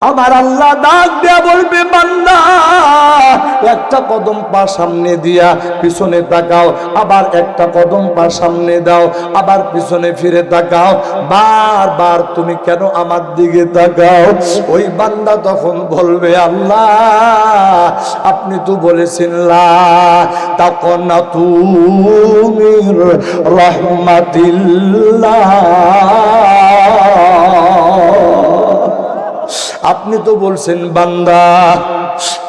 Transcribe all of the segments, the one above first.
আমার আল্লাহ ডাক দিয়া বলবে, বান্দা একটা কদম পা সামনে দিয়া পিছনে তাকাও, আবার একটা কদম পা সামনে দাও, আবার পিছনে ফিরে তাকাও, বারবার তুমি কেন আমার দিকে তাকাও? ওই বান্দা তখন বলবে, আল্লাহ আপনি তো বলেছেন লা তাকনাতু মির রাহমাতিল্লাহ, আপনি তো বলছেন বান্দা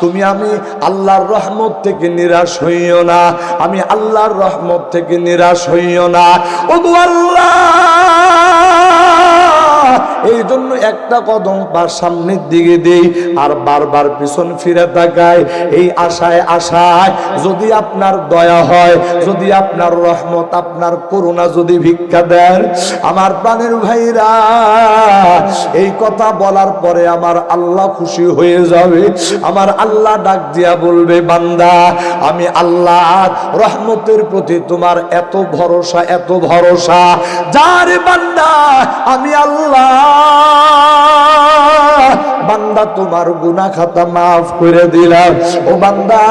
তুমি আমি আল্লাহর রহমত থেকে নিরাশ হইও না, আমি আল্লাহর রহমত থেকে নিরাশ হইও না। ওগো আল্লাহ, এই জন্য একটা কদম পা সামনের দিকে দেই আর বারবার পিছন ফিরে তাকায়, এই আশায় আশায় যদি আপনার দয়া হয়, যদি আপনার রহমত, আপনার করুণা যদি ভিক্ষা দেন, আমার প্রাণের ভাইরা, এই কথা বলার পরে আমার আল্লাহ খুশি হয়ে যাবে। আমার আল্লাহ ডাক দিয়া বলবে, বান্দা আমি আল্লাহ রহমতের প্রতি তোমার এত ভরসা, এত ভরসা, যার বান্দা আমি আল্লাহ বান্দা তোমার গুনাহ খাতা মাফ করে দিলাম। ও বান্দা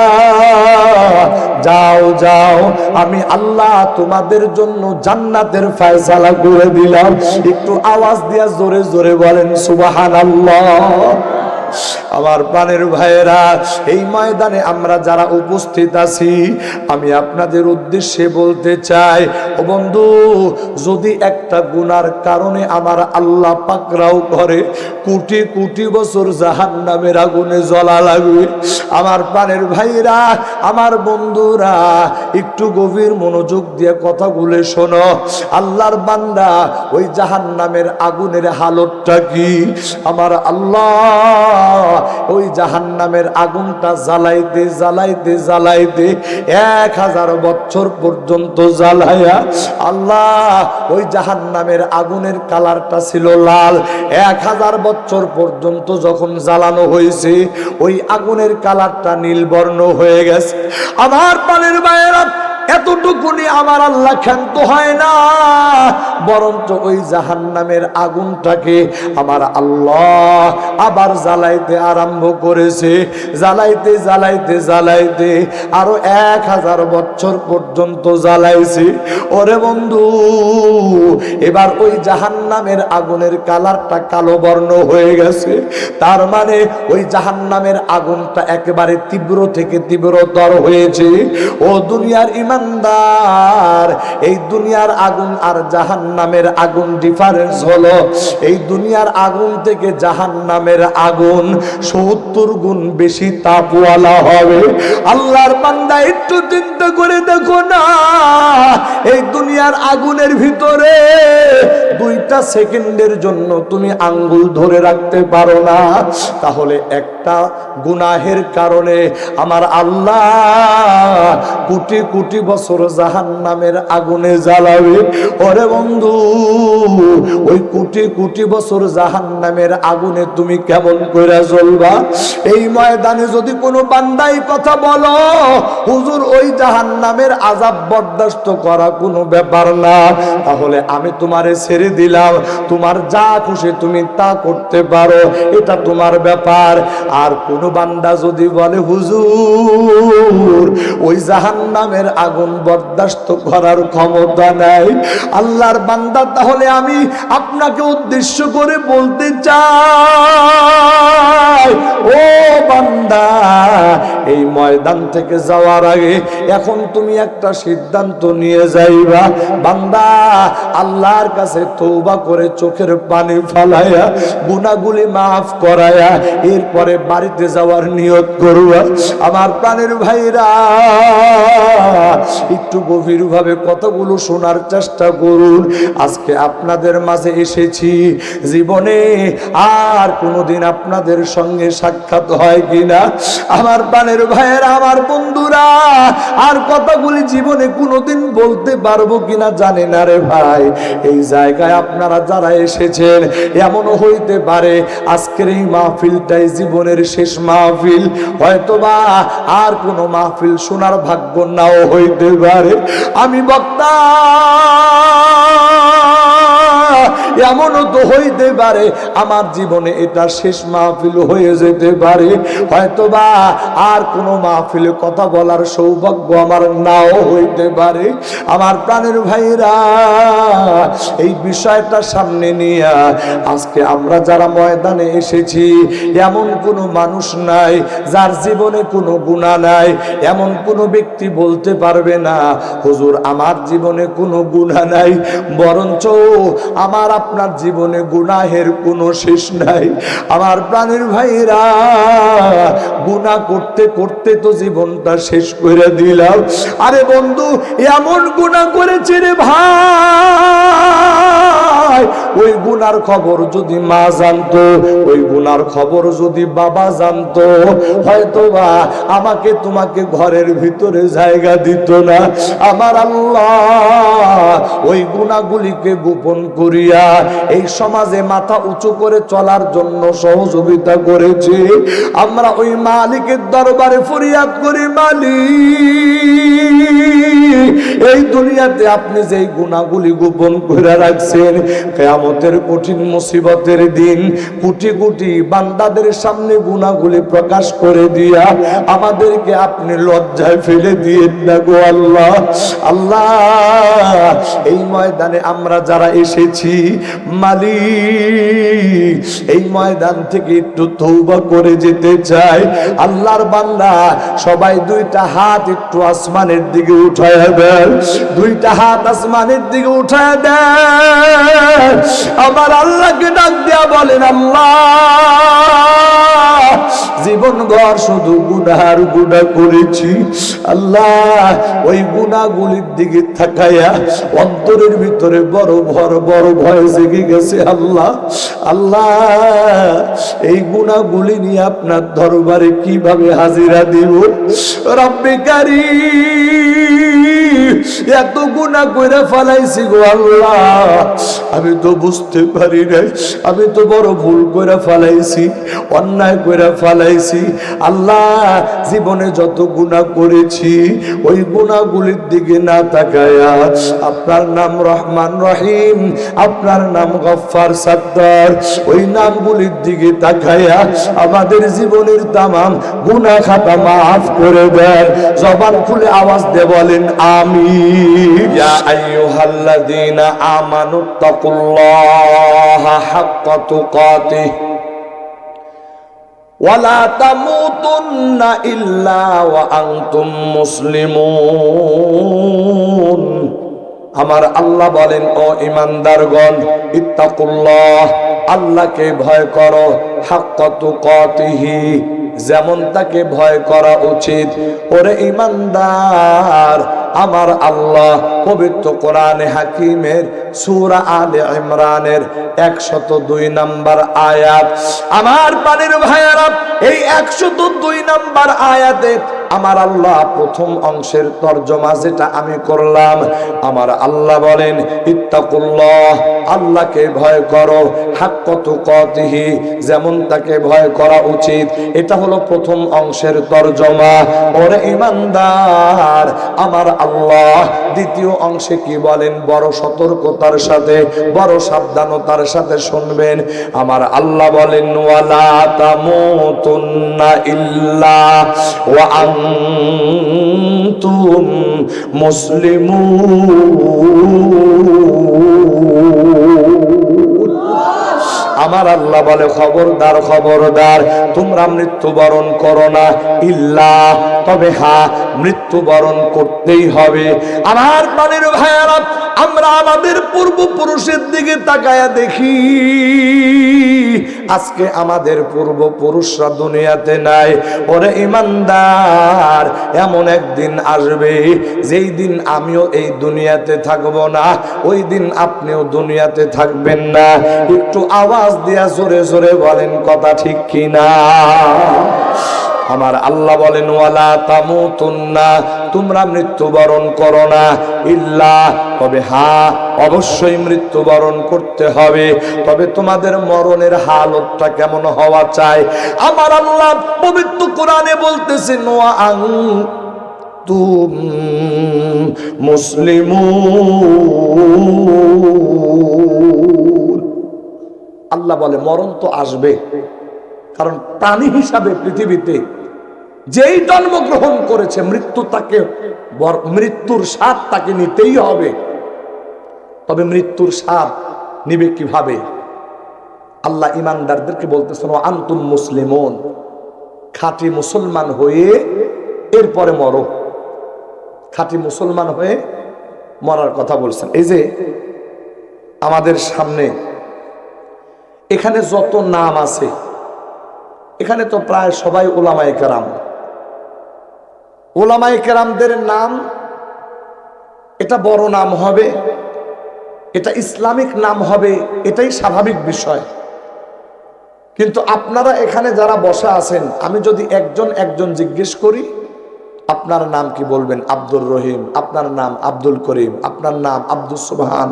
যাও যাও, আমি আল্লাহ তোমাদের জন্য জান্নাতের ফয়সালা করে দিলাম। একটু আওয়াজ দিয়া জোরে জোরে বলেন সুবহানাল্লাহ। আমার প্রাণের ভাইয়েরা, এই ময়দানে আমরা যারা উপস্থিত আছি, আমি আপনাদের উদ্দেশ্যে বলতে চাই, ও বন্ধু, যদি একটা গুনার কারণে আমার আল্লাহ পাকড়াও করে কোটি কোটি বছর জাহান্নামের আগুনে জ্বলা লাগবে, আমার প্রাণের ভাইয়েরা, আমার বন্ধুরা, একটু গভীর মনোযোগ দিয়ে কথাগুলো শোনো। আল্লাহর বান্দা, ওই জাহান্নামের আগুনের হালতটা কি? আমার আল্লাহ ওই জাহান্নামের আগুনটা জ্বালাইতে জ্বালাইতে জ্বালাইতে 1000 বছর পর্যন্ত জ্বালায়া, আল্লাহ ওই জাহান্নামের আগুনের কালারটা ছিল লাল। 1000 বছর পর্যন্ত যখন জ্বালানো হয়েছে, ওই আগুনের কালারটা নীলবর্ণ হয়ে গেছে। আমার প্রাণের ভাইয়েরা, এতটুকুনি আমার আল্লাহ ক্ষান্ত হয় না, বরঞ্চ ওই জাহান্নামের আগুনটাকে আমার আল্লাহ আবার জ্বালাইতে আরম্ভ করেছে। জ্বালাইতে জ্বালাইতে জ্বালাইতে আরো 1000 বছর পর্যন্ত জ্বালাইছে। ওরে বন্ধু, এবার ওই জাহান্নামের আগুনের কালারটা কালো বর্ণ হয়ে গেছে। তার মানে ওই জাহান্নামের আগুনটা একেবারে তীব্র থেকে তীব্রতর হয়েছে। ও দুনিয়ার ইমানদার, এই দুনিয়ার আগুন আর জাহান্নামের আগুন ডিফারেন্স হলো, এই দুনিয়ার আগুন থেকে জাহান্নামের আগুন 70 গুণ বেশি তাপওয়ালা হবে। আল্লাহর বান্দা, একটু চিন্তা করে দেখো না, এই দুনিয়ার আগুনের ভিতরে 2টা সেকেন্ডের জন্য তুমি আঙ্গুল ধরে রাখতে পারো না, তাহলে একটা গুনাহের কারণে আমার আল্লাহ কোটি কোটি বছর জাহান্নামের আগুনে জ্বালাবে। ওরে বন্ধু, ওই কোটি কোটি বছর জাহান্নামের আগুনে তুমি কেমন করে জ্বলবা? এই ময়দানে যদি কোনো বান্দাই কথা বলো, হুজুর ওই জাহান্নামের আযাব বরদাস্ত করা কোনো ব্যাপার না, তাহলে আমি তোমারে ছেড়ে দিলাম, তোমার যা খুশি তুমি তা করতে পারো, এটা তোমার ব্যাপার। আর কোন বান্দা যদি বলে, হুজুর ওই জাহান্নামের আগুন বরদাস্ত করার ক্ষমতা নাই, আল্লাহর বান্দা, তাহলে আমি আপনাকে উদ্দেশ্য করে বলতে চাই, ও বান্দা, এই ময়দান থেকে যাওয়ার আগে এখন তুমি একটা সিদ্ধান্ত নিয়ে যাইবা। বান্দা, আল্লাহর কাছে তওবা করে চোখের পানি ফালায়া গুনাহগুলি মাফ করায়া এরপরে বাড়িতে যাওয়ার নিয়ত করবা। আমার প্রাণের ভাইরা, একটু গভীরভাবে কথাগুলো শোনার চেষ্টা করুন। আজকে আপনাদের মাঝে এসেছি, জীবনে আর কোনোদিন আপনাদের সঙ্গে সাক্ষাৎ হয় কিনা, আমার প্রাণের ভাইয়েরা, আমার বন্ধুরা, আর কথাগুলি জীবনে কোনোদিন বলতে পারবো কিনা জানি না রে ভাই। এই জায়গায় আপনারা যারা এসেছেন, এমনও হইতে পারে আজকের এই মাহফিলটাই জীবনের শেষ মাহফিল, হয়তোবা আর কোনো মাহফিল শোনার ভাগ্য নাও হইতে পারে। আমি বক্তা এমনও তো হইতে পারে আমার জীবনে এটা শেষ মাহফিল হয়ে যেতে পারে, হয়তোবা আর কোনো মাহফিলে কথা বলার সৌভাগ্য আমার নাও হইতে পারে। আমার প্রাণের ভাইরা, এই বিষয়টা সামনে নিয়ে আজকে আমরা যারা ময়দানে এসেছি, এমন কোনো মানুষ নাই যার জীবনে কোনো গুনাহ নাই। এমন কোনো ব্যক্তি বলতে পারবে না হুজুর আমার জীবনে কোনো গুনাহ নাই, বরঞ্চ আমার আপনার জীবনে গুনাহের কোনো শেষ নাই। আমার প্রাণের ভাইরা, গুনাহ করতে করতে তো জীবনটা শেষ করে দিলাম। আরে বন্ধু, এমন গুনাহ করেছে রে ভাই, ওই গুনার খবর যদি মা জানতো, ওই গুনার খবর যদি বাবা জানতো, হয়তোবা আমাকে তোমাকে ঘরের ভিতরে জায়গা দিত না। আমার আল্লাহ ওই গুনাহগুলিকে গোপন করিয়া এই সমাজে মাথা উঁচু করে চলার জন্য সহযোগিতা করেছে। আমরা ওই মালিকের দরবারে ফরিয়াদ করি, মালিক এই দুনিয়াতে আপনি যেই গুনাহগুলি গোপন করে রাখছেন, কিয়ামতের কঠিন মুসিবতের দিন কোটি কোটি বান্দাদের সামনে গুনাহগুলি প্রকাশ করে দিয়া আমাদেরকে আপনি লজ্জায় ফেলে দিয়েন না গো আল্লাহ। আল্লাহ, এই ময়দানে আমরা যারা এসেছি মালিক, এই ময়দান থেকে একটু তওবা করে যেতে চাই। আল্লাহর বান্দা সবাই দুইটা হাত একটু আসমানের দিকে উঠায়া দেন, দুইটা হাত আসমানের দিকে উঠায়া দেন। আমার আল্লাহকে ডাক দিয়া বলেন, আল্লাহ জীবন ঘর শুধু গুনার গুনাহ করেছি। আল্লাহ ওই গুনাহগুলির দিকে তাকায়া অন্তরের ভিতরে বড় ভয় জেগে গেছে। আল্লাহ আল্লাহ এই গুনাহগুলি নিয়ে আপনার দরবারে কিভাবে হাজিরা দিব? রব্বে কারীম, এত গুনাহ কইরা ফেলাইছি গো আল্লাহ, আমি তো বুঝতে পারি নাই, আমি তো বড় ভুল কইরা ফেলাইছি, অন্যায় কইরা ফেলাইছি। আল্লাহ জীবনে যত গুনাহ করেছি ওই গুনাহগুলির দিকে না তাকায়া আপনার নাম রহমান রহিম, আপনার নাম গফফার সত্তার, ওই নামগুলির দিকে তাকায়া আমাদের জীবনের তামাম গুনাহ খাতা মাফ করে দেন। জবান খুলে আওয়াজ দিয়ে বলেন আমিন। ইয়া আইয়ুহাল্লাযীনা আমানুত্তাকুল্লাহা হাক্কা তুকাতিহি ওয়ালা তামুতুন্না ইল্লা ওয়া আনতুম মুসলিমুন। আমার আল্লাহ বলেন, ও ঈমানদারগণ, ইত্তাকুল্লাহ, আল্লাহকে ভয় করো, হাক্কা তুকাতিহি, যেমন তাকে ভয় করা উচিত। ওরে ঈমানদার, আমার আল্লাহ পবিত্র কোরআনে হাকিমের সূরা আলে ইমরানের 102 নম্বর আয়াত, আমার পানির ভাইয়ারা, এই 102 নম্বর আয়াতে আমার আল্লাহ প্রথম অংশের তরজমা যেটা আমি করলাম, আমার আল্লাহ বলেন ইত্তাকুল্লাহ, আল্লাহকে ভয় করো, হাক্কা তুকাতিহি, যেমন তাকে ভয় করা উচিত। এটা হলো প্রথম অংশের তরজমা। ওরে ঈমানদার, আমার আল্লাহ দ্বিতীয় অংশে কি বলেন? বড় সতর্কতার সাথে, বড় সাবধানতার সাথে শুনবেন। আমার আল্লাহ বলেন, ওয়ালা তামুতুন্না ইল্লা ওয়া আনতুম মুসলিমুন। আমার আল্লাহ বলে, খবরদার খবরদার, তোমরা মৃত্যুবরণ করো না, ইল্লা, তবে হ্যাঁ মৃত্যুবরণ করতেই হবে। আমার প্রাণের ভাইয়ারা, আমরা আমাদের পূর্বপুরুষের দিকে তাকায়া দেখি, আজকে আমাদের পূর্বপুরুষরা দুনিয়াতে নাই। ওরে ঈমানদার, এমন একদিন আসবে যেই দিন আমিও এই দুনিয়াতে থাকব না, ওই দিন আপনিও দুনিয়াতে থাকবেন না। একটু আওয়াজ দিয়া জোরে জোরে বলেন, কথা ঠিক কিনা? আমার আল্লাহ বলেন, ওয়ালা তামুতুন্না, তোমরা মৃত্যুবরণ করো না, ইল্লা, তবে হ্যাঁ অবশ্যই মৃত্যুবরণ করতে হবে। তবে তোমাদের মরণের হালতটা কেমন হওয়া চাই? আমার আল্লাহ পবিত্র কোরআনে বলতেছেন, ওয়া আনতুম মুসলিমুন। আল্লাহ বলে মরণ তো আসবে, কারণ প্রাণী হিসাবে পৃথিবীতে যেই জন্মগ্রহণ করেছে মৃত্যুর স্বাদ তাকে নিতেই হবে। তবে মৃত্যুর স্বাদ নিবে কিভাবে? আল্লাহ ইমানদারদেরকে বলতেছেন আনতুম মুসলিমুন, খাঁটি মুসলমান হয়ে এরপরে মরো। খাঁটি মুসলমান হয়ে মরার কথা বলছেন। এই যে আমাদের সামনে এখানে যত নাম আছে, এখানে তো প্রায় সবাই উলামায়ে কেরাম। উলামায়ে কেরামদের নাম, এটা বড় নাম হবে, এটা ইসলামিক নাম হবে, এটাই স্বাভাবিক বিষয়। কিন্তু আপনারা এখানে যারা বসা আছেন, আমি যদি একজন জিজ্ঞেস করি আপনার নাম কি, বলবেন আব্দুর রহিম, আপনার নাম আব্দুল করিম, আপনার নাম আব্দুল সুবহান,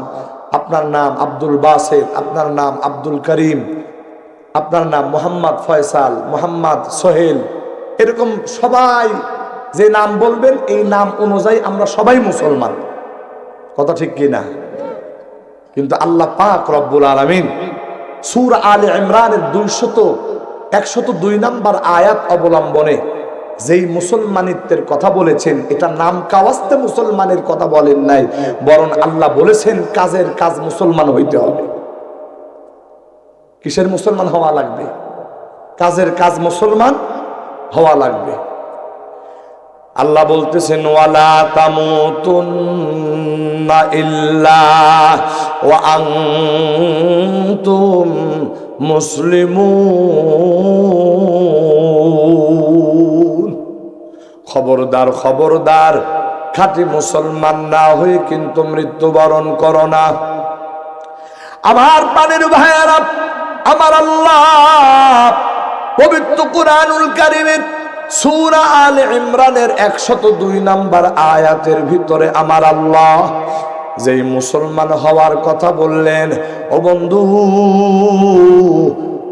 আপনার নাম আব্দুল বাসিত, আপনার নাম আব্দুল করিম, আপনার নাম মোহাম্মদ ফয়সাল, মোহাম্মদ সোহেল, এরকম সবাই যে নাম বলবেন এই নাম অনুযায়ী আমরা সবাই মুসলমান। কথা ঠিক কি না? কিন্তু আল্লাহ পাক রব্বুল আলামিন সূরা আলে ইমরানের 102 নম্বর আয়াত অবলম্বনে যেই মুসলমানিত্বের কথা বলেছেন, এটা নাম কাওয়াস্তে মুসলমানের কথা বলেন নাই, বরং আল্লাহ বলেছেন কাজের কাজ মুসলমান হইতে হবে। কিসের মুসলমান হওয়া লাগবে? কাজের কাজ মুসলমান হওয়া লাগবে। আল্লাহ বলতেছেন ওয়ালা তামুতুন্না ইল্লা ওয়া আনতুম মুসলিমুন। খবরদার খবরদার, খাঁটি মুসলমান না হয়ে কিন্তু মৃত্যুবরণ করো না। আমার প্রাণের ভাইয়ারা, আমার আল্লাহ পবিত্র কুরআনুল কারীমের সূরা আলে ইমরানের 102 নম্বর আয়াতের ভিতরে আমার আল্লাহ যেই মুসলমান হওয়ার কথা বললেন, ও বন্ধু,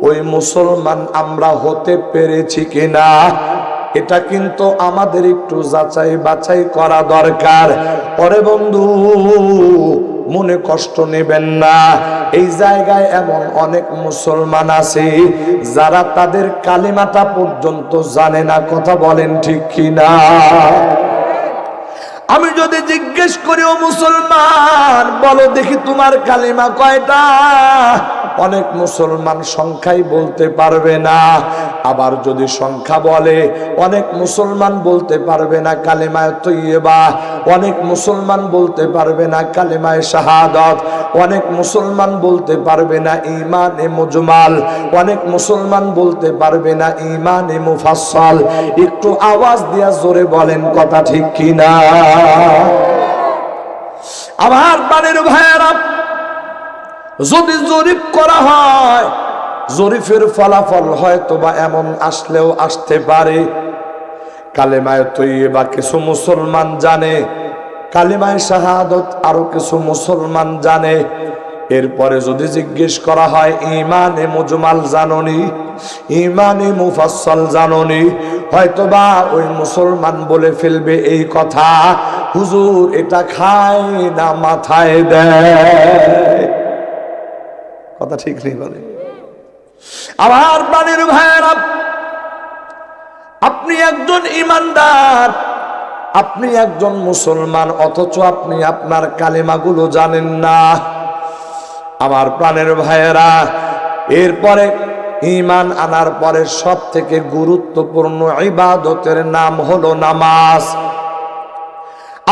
ওই মুসলমান আমরা হতে পেরেছি কিনা এটা কিন্তু আমাদের একটু যাচাই বাছাই করা দরকার। ওরে বন্ধু, মনে কষ্ট নেবেন না, এই জায়গায় এমন অনেক মুসলমান আছে যারা তাদের কালিমাটা পর্যন্ত জানে না। কথা বলেন ঠিক কিনা? আমি যদি জিজ্ঞেস করি ও মুসলমান, বলো দেখি তোমার কালিমা কয়টা, অনেক মুসলমান সংখ্যাই বলতে পারবে না। আবার যদি সংখ্যা বলে, অনেক মুসলমান বলতে পারবে না কালিমায়ে তৈয়বা, অনেক মুসলমান বলতে পারবে না কালিমায়ে শাহাদাত, অনেক মুসলমান বলতে পারবে না ঈমানে মুজমাল, অনেক মুসলমান বলতে পারবে না ঈমানে মুফাসসাল। একটু আওয়াজ দিয়া জোরে বলেন কথা ঠিক কিনা? আমার প্রাণের ভাইয়েরা, যদি জরিপ করা হয়, জরিপের ফলাফল হয়তো বা এমন আসলেও আসতে পারে, কালেমায়ে তৈয়বা কিছু মুসলমান জানে, কালেমায়ে শাহাদাত আরো কিছু মুসলমান জানে। এরপরে যদি জিজ্ঞেস করা হয় ঈমানে মুজমাল জানোনি, ঈমানে মুফাসসাল জানোনি, হয়তোবা ওই মুসলমান বলে ফেলবে এই কথা, হুজুর এটা খায় না মাথায় দেয়। কথা ঠিক নেই বলে? আমার প্রাণের ভাইয়েরা, আপনি একজন ইমানদার, আপনি একজন মুসলমান, অথচ আপনি আপনার কালেমাগুলো জানেন না। আমার প্রাণের ভাইয়েরা, এরপরে ঈমান আনার পরে সব থেকে গুরুত্বপূর্ণ ইবাদতের নাম হলো নামাজ।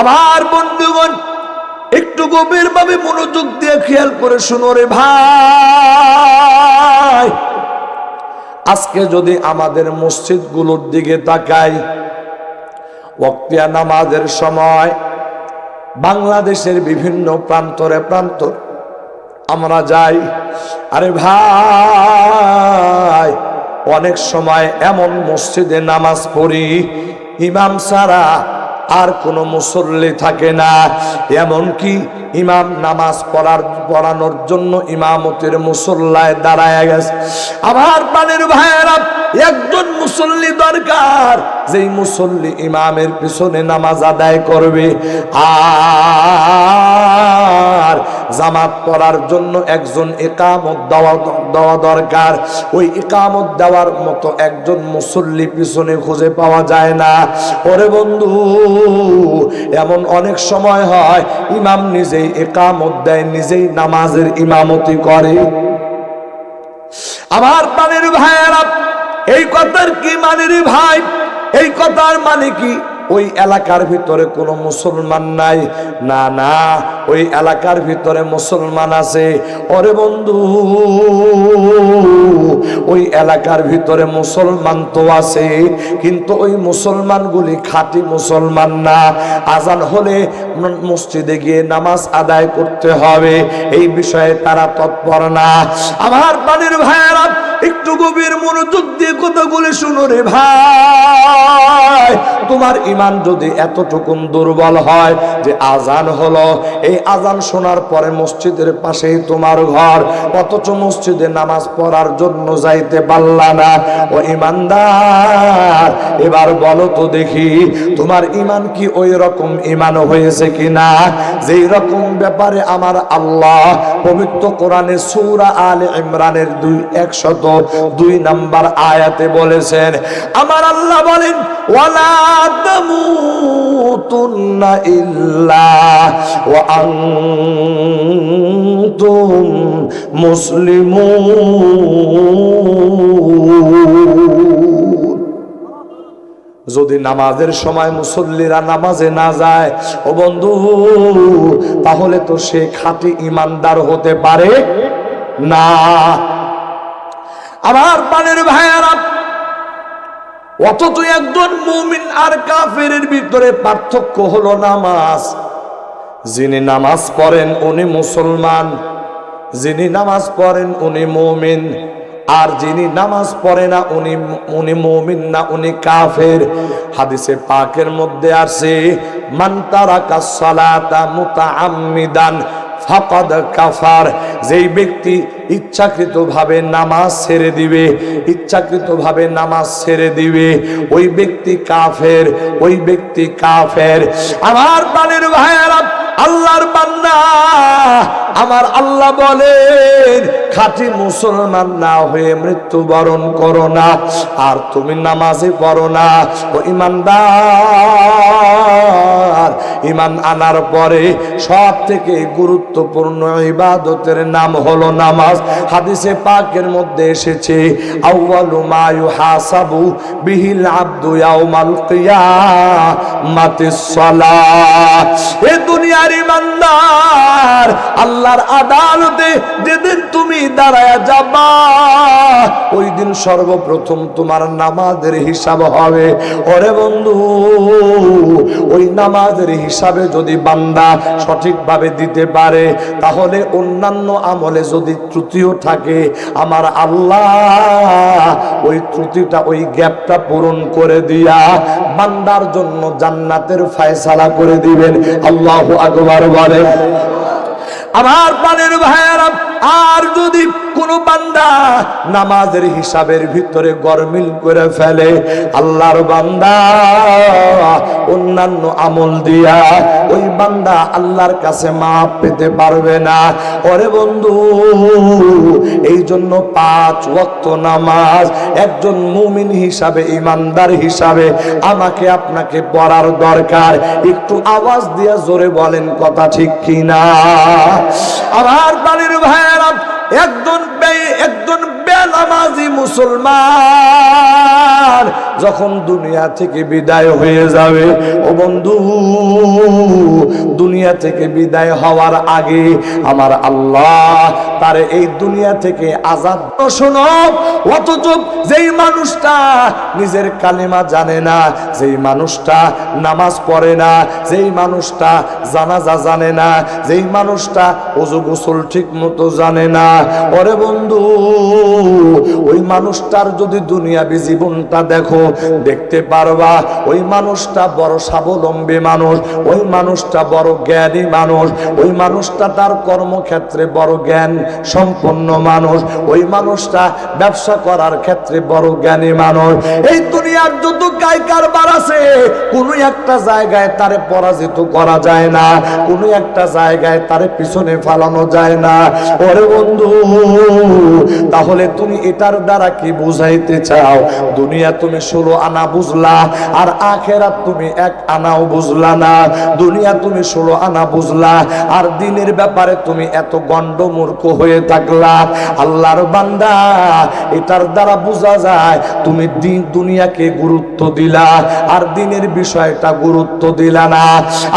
আমার বন্ধুগণ, একটু গভীরভাবে মনোযোগ দিয়ে খেয়াল করে শুনো রে ভাই। আজকে যদি আমাদের মসজিদগুলোর দিকে তাকাই, ওয়াক্তিয়া নামাজের সময় বাংলাদেশের বিভিন্ন প্রান্তরে প্রান্তরে আমরা যাই, আরে ভাই অনেক সময় এমন মসজিদে নামাজ পড়ি ইমাম ছাড়া আর কোনো মুসল্লি থাকে না। এমনকি ইমাম নামাজ পড়ানোর জন্য ইমামতের মুসল্লায় দাঁড়ায় গেছে। আমার প্রাণের ভাইয়েরা, একজন মুসল্লি দরকার, যেই মুসল্লি ইমামের পিছনে নামাজ আদায় করবে। আর জামাত পড়ার জন্য একজন ইকামত দেওয়া দরকার। ওই ইকামত দেওয়ার মতো একজন মুসল্লি পিছনে খুঁজে পাওয়া যায় না। ওরে বন্ধু, এমন অনেক সময় হয় ইমাম নিজেই ইকামত দেয়, নিজেই নামাজের ইমামতি করে। আমার প্রাণের ভাইয়েরা, এই কথার কি মানে রে ভাই? এই কথার মানে কি ওই এলাকার ভিতরে কোনো মুসলমান নাই? না না, ওই এলাকার ভিতরে মুসলমান আছে। ওরে বন্ধু, ওই এলাকার ভিতরে মুসলমান তো আছে, কিন্তু ওই মুসলমানগুলি খাঁটি মুসলমান না। আজান হলে মসজিদে গিয়ে নামাজ আদায় করতে হবে, এই বিষয়ে তারা তৎপর না। আমার প্রাণের ভাইয়েরা, একটু গভীর মনোযোগ দিয়ে কথাগুলি শুনো রে ভাই। তোমার ইমান যদি এতটুকুন দুর্বল হয় যে আজান হলো, এই আজান শোনার পরে মসজিদের পাশেই তোমার ঘর, অথচ মসজিদে নামাজ পড়ার জন্য যাইতে পারলা না, ও ইমানদার, এবার বলো তো দেখি তোমার ইমান কি ওই রকম ইমান হয়েছে কিনা যেই রকম ব্যাপারে আমার আল্লাহ পবিত্র কোরআনে সূরা আলে ইমরানের 102 নম্বর আয়াতে বলেছেন। আমার আল্লাহ বলেন, ওয়ালা তামুতুন্না ইল্লা ওয়া আনতুম মুসলিমুন। যদি নামাজের সময় মুসল্লিরা নামাজে না যায়, ও বন্ধু, তাহলে তো সে খাঁটি ইমানদার হতে পারে না। আমার প্রাণের ভাইয়ারা, অথচ একজন মুমিন আর কাফেরের ভিতরে পার্থক্য হলো নামাজ। যিনি নামাজ পড়েন উনি মুসলমান, যিনি নামাজ পড়েন উনি মুমিন, আর যিনি নামাজ পড়ে না উনি মুমিন না, উনি কাফের। হাদিসে পাকের মধ্যে আছে, মান তারাকাস সালাতা মুতাআম্মিদান ফাকাদ কাফার। যেই ব্যক্তি ইচ্ছাকৃতভাবে নামাজ ছেড়ে দিবে, ইচ্ছাকৃতভাবে নামাজ ছেড়ে দিবে, ওই ব্যক্তি কাফের, ওই ব্যক্তি কাফের। আমার প্রাণের ভাইয়েরা, আল্লাহর বান্দা, আমার আল্লাহ বলেন, খাঁটি মুসলমান না হয়ে মৃত্যুবরণ করো না, আর তুমি নামাজে পড়ো না। ও ইমানদার, ইমান আনার পরে সব থেকে গুরুত্বপূর্ণ ইবাদতের নাম হলো নামাজ। হাদিসে পাকের মধ্যে এসেছে, আউয়ালু মা ইউহাসাবু বিহিল আবদু ইয়াউমাল কিয়ামাতিস সালাত। এ দুনিয়ার ইমানদার, আল্লাহর আদালতে যেদিন তুমি দাঁড়ায়া যাবা, ওই দিন সর্বপ্রথম তোমার নামাজের হিসাব হবে। ওরে বন্ধু, ওই নামাজের হিসাবে যদি বান্দা সঠিকভাবে দিতে পারে, তাহলে অন্যান্য আমলে যদি ত্রুটিও থাকে, আমার আল্লাহ ওই ত্রুটিটা, ওই গ্যাপটা পূরণ করে দিয়া বান্দার জন্য জান্নাতের ফয়সালা করে দিবেন। আল্লাহু আকবার বলেন। আমার প্রাণের ভাইয়েরা, আর যদি কোনো বান্দা নামাজের হিসাবের ভিতরে গরমিল করে ফেলে, আল্লাহর বান্দা অন্যান্য আমল দিয়া ওই বান্দা আল্লাহর কাছে মাপ পেতে পারবে না। ওরে বন্ধু, এই জন্য 5 ওয়াক্ত নামাজ একজন মুমিন হিসাবে, ইমানদার হিসাবে আমাকে আপনাকে পড়ার দরকার। একটু আওয়াজ দিয়ে জোরে বলেন, কথা ঠিক কিনা? আমার প্রাণের ভাইয়েরা, একজন বেনামাজি মুসলমান যখন দুনিয়া থেকে বিদায় হয়ে যাবে, ও বন্ধু, দুনিয়া থেকে বিদায় হওয়ার আগে আমার আল্লাহ তার এই দুনিয়া থেকে আযাব। শোনো, অথচ যেই মানুষটা নিজের কালিমা জানে না, যেই মানুষটা নামাজ পড়ে না, যেই মানুষটা জানাজা জানে না, যেই মানুষটা ওযু গোসল ঠিক মতো জানে না, ওরে বন্ধু, ওই মানুষটার যদি দুনিয়াবী জীবনটা দেখো, দেখতে পারবা ওই মানুষটা বড় স্বাবলম্বী মানুষ, ওই মানুষটা বড় জ্ঞানী মানুষ, ওই মানুষটা তার কর্মক্ষেত্রে বড় জ্ঞান সম্পন্ন মানুষ, ওই মানুষটা ব্যবসা করার ক্ষেত্রে বড় জ্ঞানী মানুষ। এই দুনিয়ার যত গায় কারবার আছে, কোন একটা জায়গায় তারে পরাজিত করা যায় না, কোন একটা জায়গায় তারে পিছনে ফালানো যায় না। ওরে বন্ধু, তাহলে তুমি এটার দ্বারা কি বুঝাইতে চাও? দুনিয়া তুমি 16 আনা বুঝলা, আর আখেরাত তুমি 1 আনাও বুঝলা না। দুনিয়া তুমি 16 আনা বুঝলা, আর দিনের ব্যাপারে তুমি এত গন্ডমূর্খ হয়ে থাকলা। আল্লাহর বান্দা, এটার দ্বারা বোঝা যায় তুমি দুনিয়াকে গুরুত্ব দিলা, আর দিনের বিষয়টা গুরুত্ব দিলা না।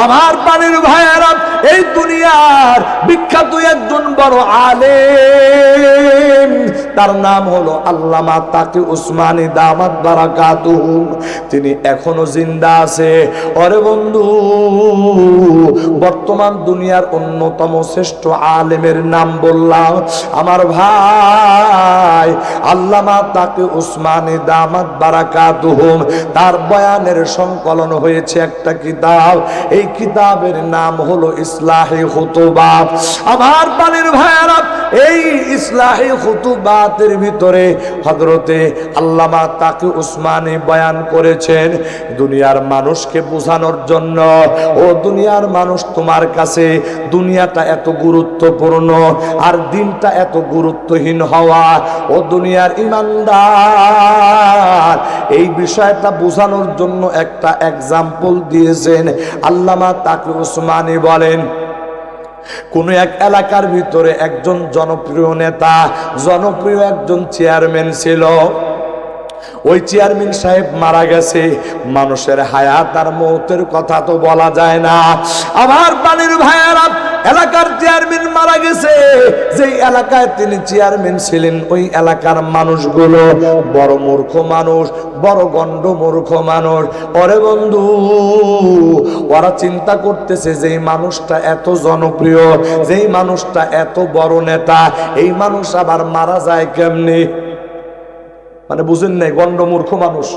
আমার পানির ভাইয়েরা, এই দুনিয়ার বিখ্যাত একজন বড় আলেম, তার নাম হলো আল্লামা তাকি উসমানী দামাত বারাকাতুহু। তিনি এখনো জিন্দা আছে। ওরে বন্ধু, বর্তমান দুনিয়ার অন্যতম শ্রেষ্ঠ আলেমের নাম বললাম। আমার ভাই, আল্লামা তাকি উসমানী দামাত বারাকাতুহু, তার বয়ানের সংকলন হয়েছে একটা কিতাব। এই কিতাবের নাম হলো ইসলাহি খুতুবাত। আমার পানির ভাইয়েরা, এই ইসলাহি খুতুবাতের ভিতরে হযরতে আল্লামা তাকি উসমানী বয়ান করেছেন দুনিয়ার মানুষকে বোঝানোর জন্য। ও দুনিয়ার মানুষ, তোমার কাছে দুনিয়াটা এত গুরুত্বপূর্ণ আর দিনটা এত গুরুত্বহীন হওয়া, ও দুনিয়ার ইমানদার, এই বিষয়টা বোঝানোর জন্য একটা এক্সাম্পল দিয়েছেন। আল্লামা তাকি উসমানী বলেন, কোন এক এলাকার ভিতরে একজন জনপ্রিয় নেতা, জনপ্রিয় একজন চেয়ারম্যান ছিল। ওই চেয়ারম্যান সাহেব মারা গেছে। মানুষের হায়াত আর মৌতের কথা তো বলা যায় না। আমার পানির ভাইয়েরা, এলাকার চেয়ারম্যান মারা গেছে। যেই এলাকায় তিনি চেয়ারম্যান ছিলেন, ওই এলাকার মানুষগুলো বড় মূর্খ মানুষ, বড় গণ্ড মূর্খ মানুষ। ওরে বন্ধু, ওরা চিন্তা করতেছে যেই মানুষটা এত জনপ্রিয়, যেই মানুষটা এত বড় নেতা, এই মানুষ আবার মারা যায় কেমনি? মানে বুঝেন নাই, গণ্ড মূর্খ মানুষ,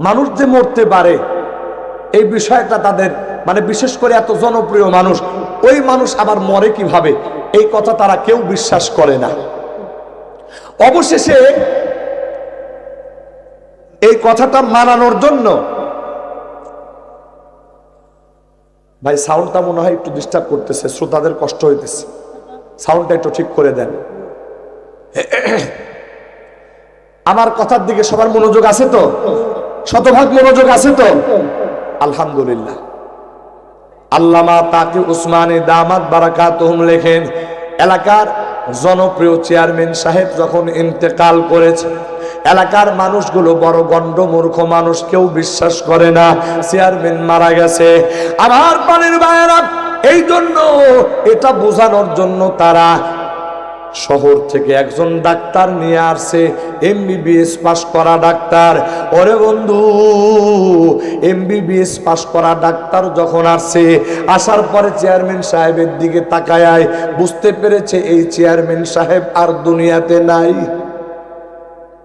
মানুষ যে মরতে পারে এই বিষয়টা তাদের, মানে বিশেষ করে এত জনপ্রিয় মানুষ, ওই মানুষ আবার মরে কিভাবে, এই কথা তারা কেউ বিশ্বাস করে না। অবশেষে এই কথাটা মানানোর জন্য, ভাই সাউন্ডটা মনে হয় একটু ডিস্টার্ব করতেছে, শ্রোতাদের কষ্ট হইতেছে, সাউন্ডটা একটু ঠিক করে দেন। আমার কথার দিকে সবার মনোযোগ আছে তো? শতভাগ মনোযোগ আছে তো? আলহামদুলিল্লাহ। আল্লামা তাকি উসমানী দামাত বারাকাতুহুম লেখেন, এলাকার জনপ্রিয় চেয়ারম্যান সাহেব যখন ইন্তেকাল করেছে, এলাকার মানুষগুলো বড় গণ্ড মূর্খ মানুষ, কেউ বিশ্বাস করে না চেয়ারম্যান মারা গেছে। আমার পানির ভাইয়েরা, এই জন্য এটা বোঝানোর জন্য তারা শহর থেকে একজন ডাক্তার নিয়ে আসছে, MBBS পাস করা ডাক্তার। ওরে বন্ধু, MBBS পাস করা ডাক্তার যখন আসছে, আসার পরে চেয়ারম্যান সাহেবের দিকে তাকায়, বুঝতে পেরেছে এই চেয়ারম্যান সাহেব আর দুনিয়াতে নাই।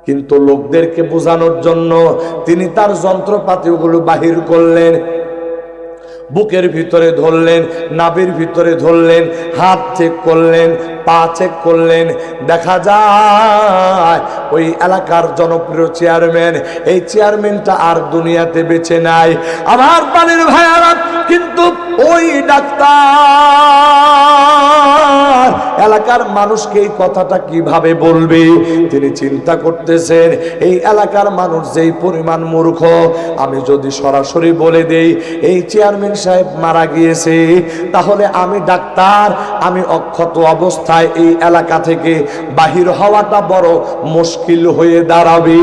কিন্তু লোকদেরকে বোঝানোর জন্য তিনি তার যন্ত্রপাতিগুলো বাহির করলেন, বুকের ভিতরে ধরলেন, নাভির ভিতরে ধরলেন, হাত চেক করলেন, পা চেক করলেন। দেখা যায় ওই এলাকার জনপ্রিয় চেয়ারম্যান, এই চেয়ারম্যানটা আর দুনিয়াতে বেঁচে নাই। আমার পানির ভাইয়ারা, কিন্তু ওই ডাক্তার এলাকার মানুষকে এই কথাটা কিভাবে বলবে? তিনি চিন্তা করতেছেন, এই এলাকার মানুষ যেই পরিমাণ মূর্খ, আমি যদি সরাসরি বলে দেই এই চেয়ারম্যান সাহেব মারা গিয়েছে, তাহলে আমি ডাক্তার, আমি অক্ষত অবস্থায় এই এলাকা থেকে বাহির হওয়াটা বড় মুশকিল হয়ে দাঁড়াবে।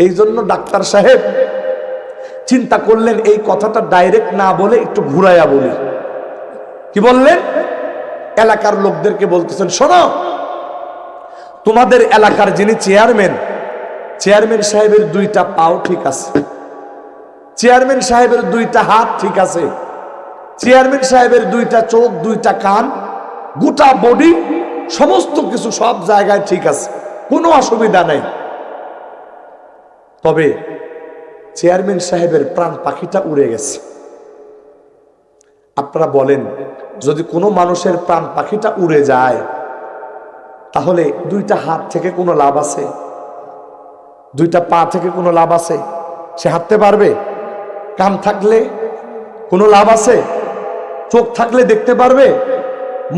এই জন্য ডাক্তার সাহেব চিন্তা করলেন এই কথাটা ডাইরেক্ট না বলে একটু ঘুরাইয়া বলি। কি বললেন? এলাকার লোকদেরকে বলতেছেন, শোনো, তোমাদের এলাকার যিনি চেয়ারম্যান, চেয়ারম্যান সাহেবের 2টা পাও ঠিক আছে, চেয়ারম্যান সাহেবের 2টা হাত ঠিক আছে, চেয়ারম্যান সাহেবের 2টা চোখ, 2টা কান, গোটা বডি, সমস্ত কিছু সব জায়গায় ঠিক আছে, কোনো অসুবিধা নেই। তবে চেয়ারম্যান সাহেবের প্রাণ পাখিটা উড়ে গেছে। আপনারা বলেন, যদি কোনো মানুষের প্রাণ পাখিটা উড়ে যায়, তাহলে দুইটা হাত থেকে কোনো লাভ আছে? দুইটা পা থেকে কোনো লাভ আছে? সে হাঁটতে পারবে? কান থাকলে কোনো লাভ আছে? চোখ থাকলে দেখতে পারবে?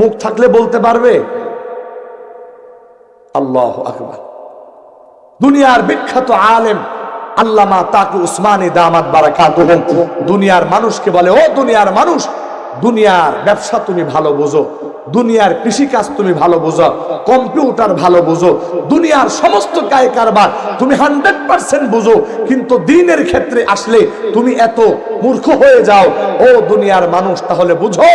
মুখ থাকলে বলতে পারবে? আল্লাহু আকবার। দুনিয়ার বিখ্যাত আলেম আল্লামা তাকি উসমানী দামাত বারাকাতুহু দুনিয়ার মানুষকে বলে, ও দুনিয়ার মানুষ, দুনিয়ার ব্যবসা তুমি ভালো বোঝো, দুনিয়ার কৃষিকাজ তুমি ভালো বোঝো, কম্পিউটার ভালো বোঝো, দুনিয়ার সমস্ত কায় কারবার তুমি 100% বুঝো, কিন্তু দ্বীনের ক্ষেত্রে আসলে তুমি এত মূর্খ হয়ে যাও। ও দুনিয়ার মানুষ, তাহলে বুঝো,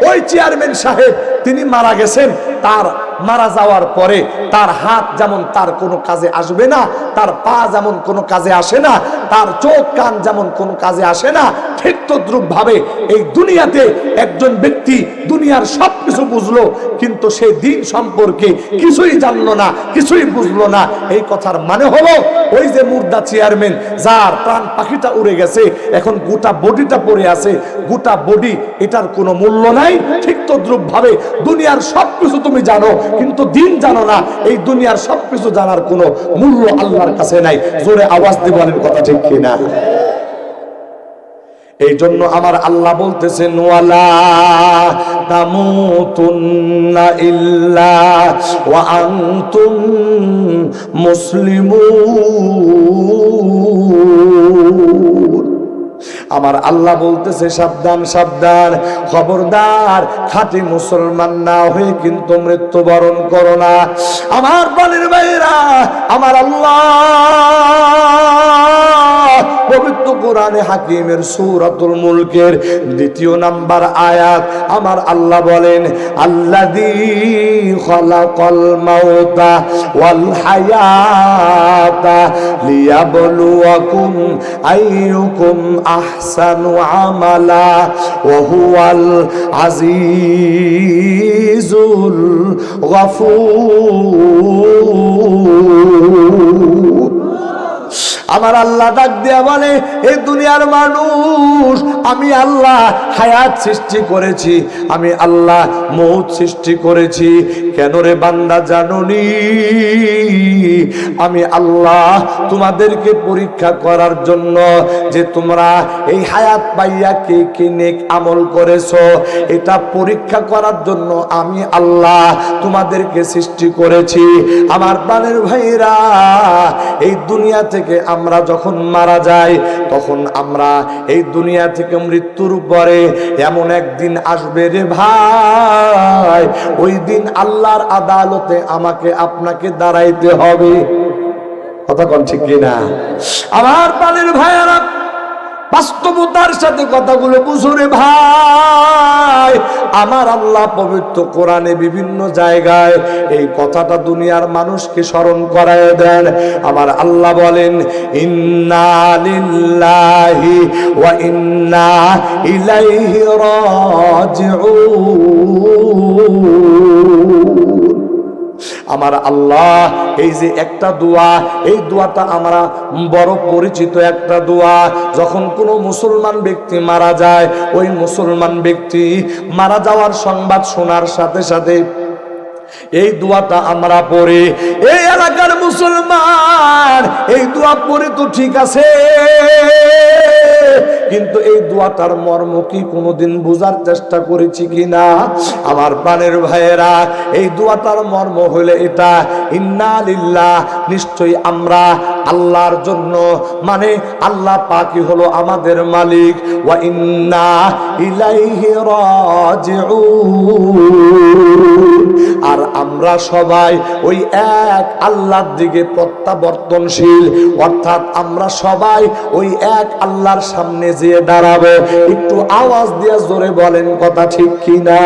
ওই চেয়ারম্যান সাহেব তিনি মারা গেছেন, তার মারা যাওয়ার পরে তার হাত যেমন তার কোনো কাজে আসবে না, তার পা যেমন কোনো কাজে আসে না, তার চোখ কান যেমন কোনো কাজে আসে না, ঠিক তদ্রূপ ভাবে এই দুনিয়াতে একজন ব্যক্তি দুনিয়ার সবকিছু বুঝলো, কিন্তু সে দ্বীন সম্পর্কে কিছুই জানলো না, কিছুই বুঝলো না। এই কথার মানে হলো, ওই যে মুর্দা চেয়ারম্যান যার প্রাণ পাখিটা উড়ে গেছে, এখন গোটা বডিটা পড়ে আছে, গোটা বডি, এটার কোনো মূল্য নাই। ঠিক তদ্রূপ ভাবে দুনিয়ার সবকিছু তুমি জানো, কিন্তু দ্বীন জানো না। এই দুনিয়ার সবকিছু জানার কোনো মূল্য আল্লাহর কাছে নাই। জোরে আওয়াজ দিয়ে বলেন কথা ঠিক কিনা? এই জন্য আমার আল্লাহ বলতেছেন, ওয়ালা তামুতুন্না ইল্লা ওয়া আনতুম মুসলিমুন। আমার আল্লাহ বলতেছে, সাবধান সাবধান, খবরদার, খাঁটি মুসলমান না হয়ে কিন্তু মৃত্যুবরণ করো না। আমার প্রাণের ভাইরা, আমার আল্লাহ পবিত্র কোরআনে হাকিমের সূরাতুল মুলকের 2 নম্বর আয়াত আমার আল্লাহ বলেন, আল্লাযী খালাকাল মাউতা ওয়াল হায়াতা লিয়াবলুয়াকুম আইয়ুকুম আহসানু আমালা ওয়া হুয়াল আজিজুল গফুর। আমার আল্লাহ ডাক দিয়া বলে, এই দুনিয়ার মানুষ, আমি আল্লাহ হায়াত সৃষ্টি করেছি, আমি আল্লাহ মৌত সৃষ্টি করেছি। কেন রে বান্দা জানোনি? আমি আল্লাহ তোমাদেরকে পরীক্ষা করার জন্য, যে তোমরা এই হায়াত পাইয়া কে কে নেক আমল করেছো, এটা পরীক্ষা করার জন্য আমি আল্লাহ তোমাদেরকে সৃষ্টি করেছি। আমার প্রাণের ভাইরা, এই দুনিয়া থেকে আমরা যখন মারা যাই, তখন আমরা এই দুনিয়া থেকে মৃত্যুর পরে এমন একদিন আসবে রে ভাই, ওই দিন আল্লাহর আদালতে আমাকে আপনাকে দাঁড়াইতে হবে। কথা কোন ঠিক কিনা? আমার প্রাণের ভাইরা, বাস্তবতার সাথে কথাগুলো বুঝো রে ভাই। আমার আল্লাহ পবিত্র কোরআনে বিভিন্ন জায়গায় এই কথাটা দুনিয়ার মানুষকে স্মরণ করায় দেন। আমার আল্লাহ বলেন, ইন্না লিল্লাহি ওয়া ইন্না ইলাইহি রাজিউন। আমার আল্লাহ এই যে একটা দোয়া, এই দোয়াটা আমরা বড় পরিচিত একটা দোয়া। যখন কোনো মুসলমান ব্যক্তি মারা যায়, ওই মুসলমান ব্যক্তি মারা যাওয়ার সংবাদ শোনার সাথে সাথে এই দোয়াটা আমরা পড়ি। এই এলাকার মুসলমান এই দোয়া পড়ে তো ঠিক আছে, কিন্তু এই দোয়াটার মর্ম কি কোনোদিন বোঝার চেষ্টা করেছি কিনা? আমার প্রাণের ভাইয়েরা, এই দোয়াটার মর্ম হইলে এটা, ইন্না লিল্লাহ, নিশ্চয়ই আমরা আল্লাহর জন্য, মানে আল্লাহ পাকই হলো আমাদের মালিক, ওয়া ইন্না ইলাইহি রাজিউন, আর আমরা সবাই ওই এক আল্লাহর দিকে প্রত্যাবর্তনশীল, অর্থাৎ আমরা সবাই ওই এক আল্লাহর সামনে যেয়ে দাঁড়াবো। একটু আওয়াজ দিয়ে জোরে বলেন কথা ঠিক কিনা?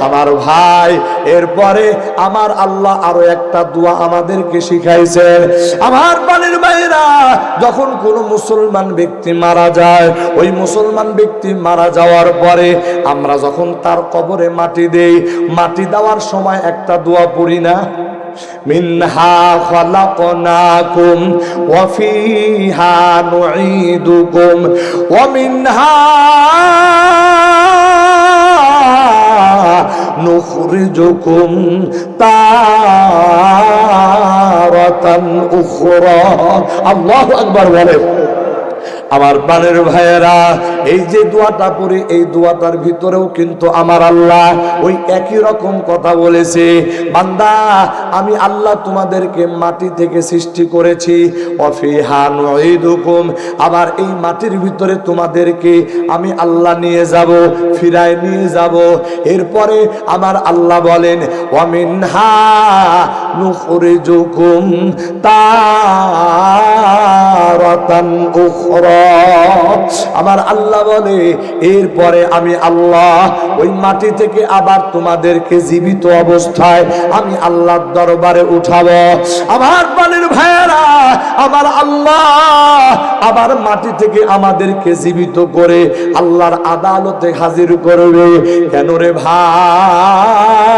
আমার ভাই, এরপরে আমার আল্লাহ আরো একটা দোয়া আমাদেরকে শিখাইছেন। আমার প্রাণের ভাইরা, যখন কোন মুসলমান ব্যক্তি মারা যায়, ওই মুসলমান ব্যক্তি মারা যাওয়ার পরে আমরা যখন তার কবরে মাটি দেই, মাটি দেওয়ার সময় একটা দোয়া পড়ি না? মিনহা খালাকনাকুম ওয়া ফিহা নুঈদুকুম ওয়া মিনহা নুখরিজুকুম তারাতান উখরা। আল্লাহু আকবার বলে। আমার প্রাণের ভাইয়েরা, এই যে দোয়াটা পড়ি, এই দোয়াটার ভিতরেও কিন্তু আমার আল্লাহ ওই একই রকম কথা বলেছে, বান্দা আমি আল্লাহ তোমাদেরকে মাটি থেকে সৃষ্টি করেছি, ওয়াফিহা নুঈদুকুম, আবার এই মাটির ভিতরে তোমাদেরকে আমি আল্লাহ নিয়ে যাব, ফিরায় নিয়ে যাব। এরপরে আমার আল্লাহ বলেন ওয়া মিনহা নুখরিজুকুম তারাতান উখরা। আমার আল্লাহ বলে এরপরে আমি আল্লাহ ওই মাটি থেকে আবার তোমাদেরকে জীবিত অবস্থায় আমি আল্লাহর দরবারে উঠাবো। আমার প্রাণের ভাইয়েরা, আমার আল্লাহ আবার মাটি থেকে আমাদেরকে জীবিত করে আল্লাহর আদালতে হাজির করবে। কেন রে ভাই?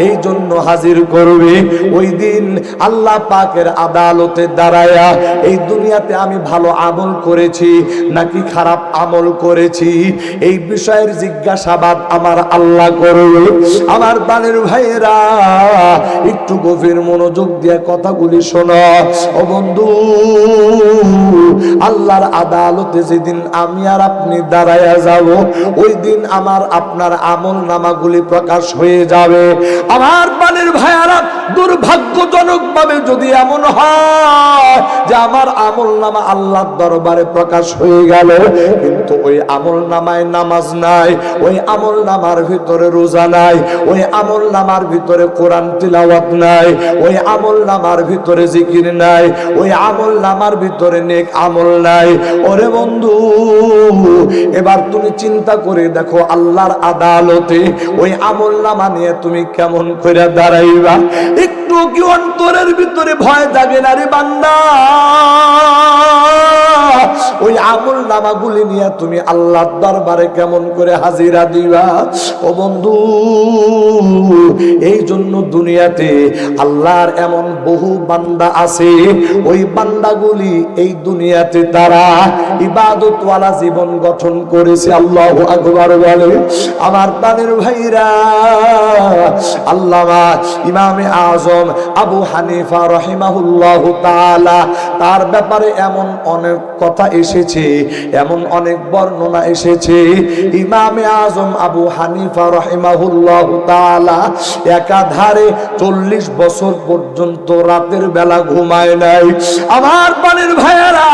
এই জন্য হাজির করবে, ওই দিন আল্লাহ পাকের আদালতে দাঁড়ায়া এই দুনিয়াতে আমি ভালো আমল করেছি নাকি খারাপ আমল করেছি, এই বিষয়ের জিজ্ঞাসাবাদ আমার আল্লাহ করবে। আমার প্রাণের ভাইয়েরা, একটু গভীর মনোযোগ দিয়ে কথাগুলি শোনো ও বন্ধু। আল্লাহর আদালতে যেদিন আমি আর আপনি দাঁড়ায়া যাব, ওই দিন আমার আপনার আমল নামাগুলি প্রকাশ হয়ে যাবে। আমার প্রাণের ভাইয়েরা, দুর্ভাগ্যজনক ভাবে যদি এমন হয় যে আমার আমল নামা আল্লাহর দরবারে প্রকাশ হয়ে গেল, কিন্তু ওই আমল নামায় নামাজ নাই, ওই আমল নামার ভিতরে রোজা নাই, ওই আমল নামার ভিতরে কোরআন তিলাওয়াত নাই, ওই আমল নামার ভিতরে জিকির নাই, ওই আমল নামার ভিতরে নেক আমল নাই, ওরে বন্ধু এবার তুমি চিন্তা করে দেখো আল্লাহর আদালতে ওই আমল নামা নিয়ে তুমি কেমন করে দাঁড়াইবা? একটু কি অন্তরের ভিতরে ভয় জাগে না রে বান্দা? ওই আমল নামাগুলি নিয়ে তুমি আল্লাহর দরবারে কেমন করে হাজিরা দিবা? ও বন্ধু, এই জন্য দুনিয়াতে আল্লাহর এমন বহু বান্দা আছে, ওই বান্দাগুলি এই দুনিয়াতে তারা ইবাদতওয়ালা জীবন গঠন করেছে। আল্লাহু আকবার বলে। আমার প্রাণের ভাইরা, আল্লামা ইমামে আজম আবু হানিফা রাহিমাহুল্লাহু তাআলা, তার ব্যাপারে এমন অনেক কথা এসেছে, এমন অনেক বর্ণনা এসেছে। ইমামে আজম আবু হানিফা রাহিমাহুল্লাহু তাআলা একাধারে 40 বছর পর্যন্ত রাতের বেলা ঘুমায় নাই। আমার প্রাণের ভাইয়েরা,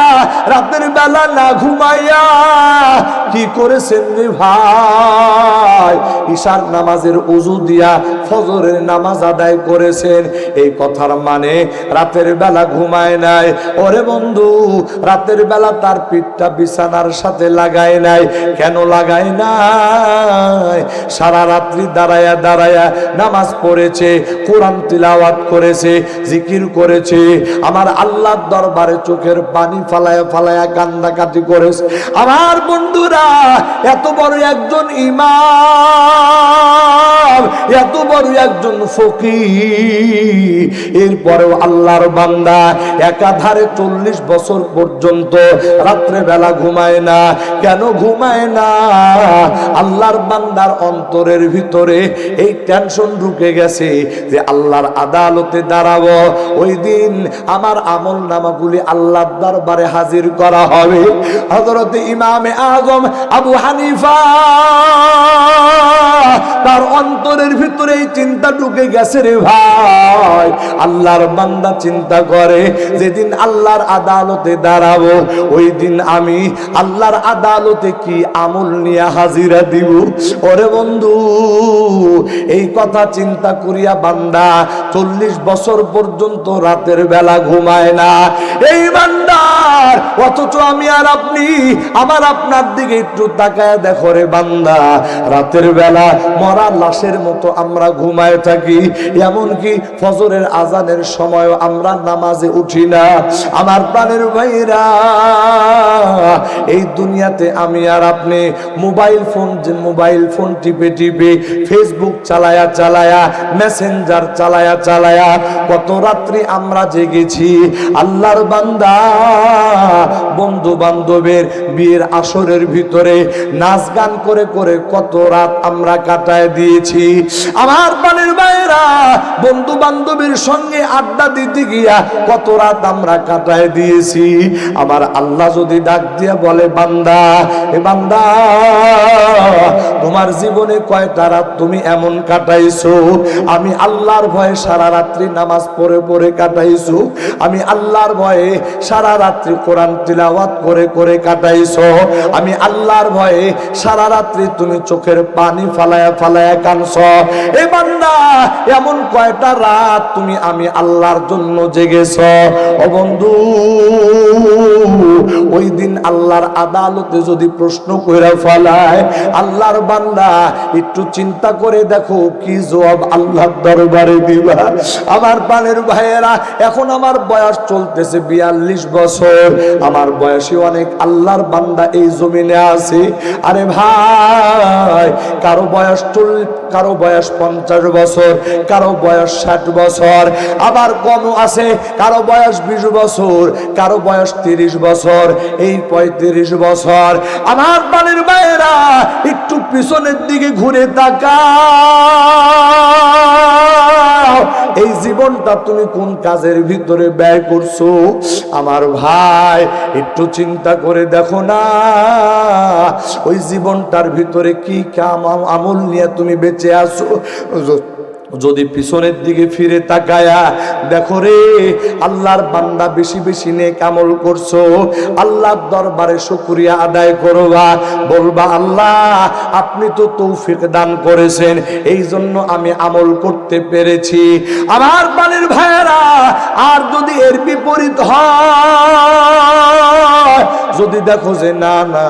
রাতের বেলা না ঘুমাইয়া কি করেছেন রে ভাই? ঈশার নামাজের ওযু দিয়া ফজরের নামাজ আদায় করেছেন। এই কথার মানে রাতের বেলা ঘুমায় নাই। ওরে বন্ধু, রাতের বেলা তার পিঠটা বিছানার সাথে লাগায় নাই। কেন লাগায় নাই? সারা রাত্রি দাঁড়ায়া দাঁড়ায়া নামাজ পড়েছে, কোরআন তিলাওয়াত করেছে, জিকির করেছে, আমার আল্লাহর দরবারে চোখের পানি ফালায়া ফালায়া কান্দাকাটি করেছে। আমার বন্ধুরা, এত বড় একজন ইমাম, এত বড় একজন ফকির, এরপরেও আল্লাহর বান্দা একাধারে 40 বছর পর্যন্ত রাত্রে বেলা ঘুমায় না। কেন ঘুমায় না? আল্লাহর বান্দার অন্তরের ভিতরে এই টেনশন ঢুকে গেছে যে আল্লাহর আদালতে দাঁড়াবো, ওই দিন আমার আমল নামাগুলি আল্লাহর দরবারে হাজির করা হবে। হযরত ইমামে আজম আবু হানিফা, তার অন্তরের ভিতরে এই চিন্তা ঢুকে গেছে রে ভাই। আল্লাহর বান্দা চিন্তা করে যেদিন আল্লাহর আদালতে দাঁড়াবো, ওই দিন আমি আল্লাহর আদালতে কি আমল নিয়ে হাজিরা দিব। ওরে বন্ধু, এই কথা চিন্তা করিয়া বান্দা 40 বছর পর্যন্ত রাতের বেলা ঘুমায় না। এই বান্দার, অথচ আমি আর আপনি, আমার আপনার দিকে একটু তাকায় দেখো রে বান্দা, রাতের বেলা মরা লাশের মতো আমরা ঘুমায় থাকি, এমনকি ফজরের আজানের সময়ও আমরা নামাজে উঠি না। আমার প্রাণের ভাইরা, এই দুনিয়াতে আমি আর আপনি মোবাইল ফোন টিপে টিপে, ফেসবুক চালায়া চালায়া, মেসেঞ্জার চালায়া চালায়া কত রাত্রি আমরা জেগেছি। আল্লাহর বান্দা, বন্ধু বান্ধবের বিয়ের আসরের ভিতরে নাচ গান করে করে কত রাত আমরা কাটায় দিয়েছি। আমার প্রাণের ভাইরা, বন্ধু বান্ধবের সঙ্গে আড্ডা দিতে গিয়া কত রাত আমরা কাটায় দিয়েছি। আমার আল্লাহ যদি ডাক দিয়া বলে, বান্দা, এ বান্দা, তোমার জীবনে কয়টা রাত তুমি এমন কাটাইছো? আমি আল্লাহর ভয়ে সারা রাত্রি নামাজ পড়ে পড়ে কাটাইছো? আমি আল্লাহর ভয়ে সারা রাত্রি কোরআন তিলাওয়াত করে করে কাটাইছো? আমি আল্লাহর ভয়ে সারা রাত্রি তুমি চোখের পানি ফালায়া ফালায়া কানছো? এ বান্দা, এমন কয়টা রাত তুমি আমি আল্লাহর জন্য জেগেছো? ও বন্ধু, ওই দিন আল্লাহর আদালতে যদি প্রশ্ন কইরা ফেলায়, আল্লাহর বান্দা একটু চিন্তা করে দেখো কি জবাব আল্লাহর দরবারে দিবা। আমার প্রাণের ভাইয়েরা, এখন আমার বয়স চলতেছে 42 বছর। আমার বয়সী অনেক আল্লাহর বান্দা এই জমিনে আছে। আরে ভাই, কারো বয়স 50 বছর, কারো বয়স 60 বছর, আবার কম আছে, কারো বয়স 20 বছর, কারো বয়স 30 বছর, এই 35 বছর। আমার প্রাণের ভাইয়েরা, একটু পিছনের দিকে ঘুরে তাকাও। এই জীবনটা তুমি কোন কাজের ভিতরে ব্যয় করছো? আমার ভাই, একটু চিন্তা করে দেখো না, ওই জীবনটার ভিতরে কি আমল নিয়ে তুমি বেঁচে আছো। যদি পিছনের দিকে ফিরে তাকায়া দেখো রে, আল্লাহর বান্দা বেশি বেশি নেক আমল করছো, আল্লাহর দরবারে শুকরিয়া আদায় করবা, বলবা, আল্লাহ আপনি তো তৌফিক দান করেছেন, এই জন্য আমি আমল করতে পেরেছি। আমার প্রাণের ভাইয়েরা, আর যদি এর বিপরীত হয়, যদি দেখো যে না না,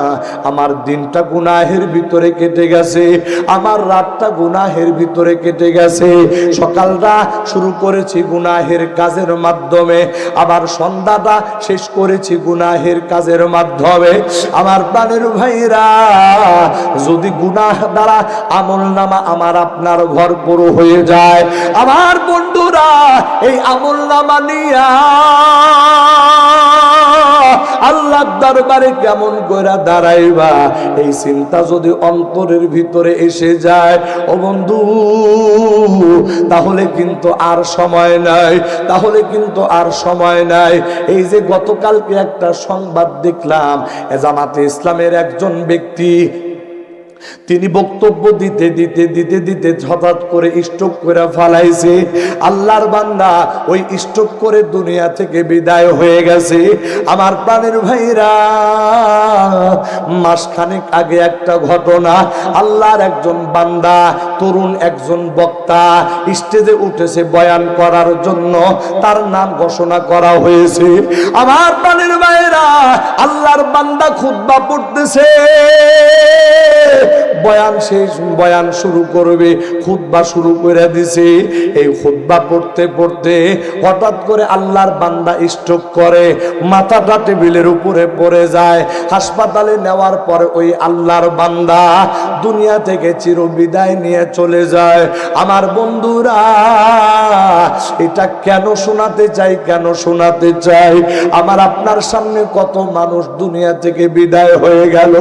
আমার দিনটা গুনাহের ভিতরে কেটে গেছে, আমার রাতটা গুনাহের ভিতরে কেটে গেছে, সকালটা শুরু করেছি গুনাহের কাজের মাধ্যমে, আবার সন্ধ্যাটা শেষ করেছি গুনাহের কাজের মাধ্যমে। আমার প্রাণের ভাইরা, যদি গুনাহ দ্বারা আমলনামা আমার আপনার ভরপুর হয়ে যায়, আমার বন্ধুরা, এই আমলনামা নিয়া আল্লাহর দরবারে কেমন করে দাঁড়াইবা, এই চিন্তা যদি অন্তরের ভিতরে এসে যায়, ও বন্ধু, তাহলে কিন্তু আর সময় নাই, তাহলে কিন্তু আর সময় নাই। এই যে গতকালকে একটা সংবাদ দেখলাম, জামাতে ইসলামের একজন ব্যক্তি, তিনি বক্তব্য দিতে দিতে দিতে দিতে হঠাৎ করে স্ট্রোক করে ফালাইছে। আল্লাহর বান্দা ওই স্ট্রোক করে দুনিয়া থেকে বিদায় হয়ে গেছে। আমার প্রাণের ভাইরা, মাসখানেক আগে একটা ঘটনা, আল্লাহর একজন বান্দা, তরুণ একজন বক্তা স্টেজে উঠেছে বয়ান করার জন্য, তার নাম ঘোষণা করা হয়েছে। আমার প্রাণের ভাইরা, আল্লাহর বান্দা খুতবা পড়তেছে, বয়ান শেষ, বয়ান শুরু করবে, খুতবা শুরু করে দিছে। এই খুতবা পড়তে পড়তে হঠাৎ করে আল্লাহর বান্দা স্ট্রোক করে, মাথাটা টেবিলের উপরে পড়ে যায়। হাসপাতালে নেওয়ার পরে ওই আল্লাহর বান্দা দুনিয়া থেকে চিরবিদায় নিয়ে চলে যায়। আমার বন্ধুরা, এটা কেন শোনাতে চাই, কেন শোনাতে চাই? আমার আপনার সামনে কত মানুষ দুনিয়া থেকে বিদায় হয়ে গেল।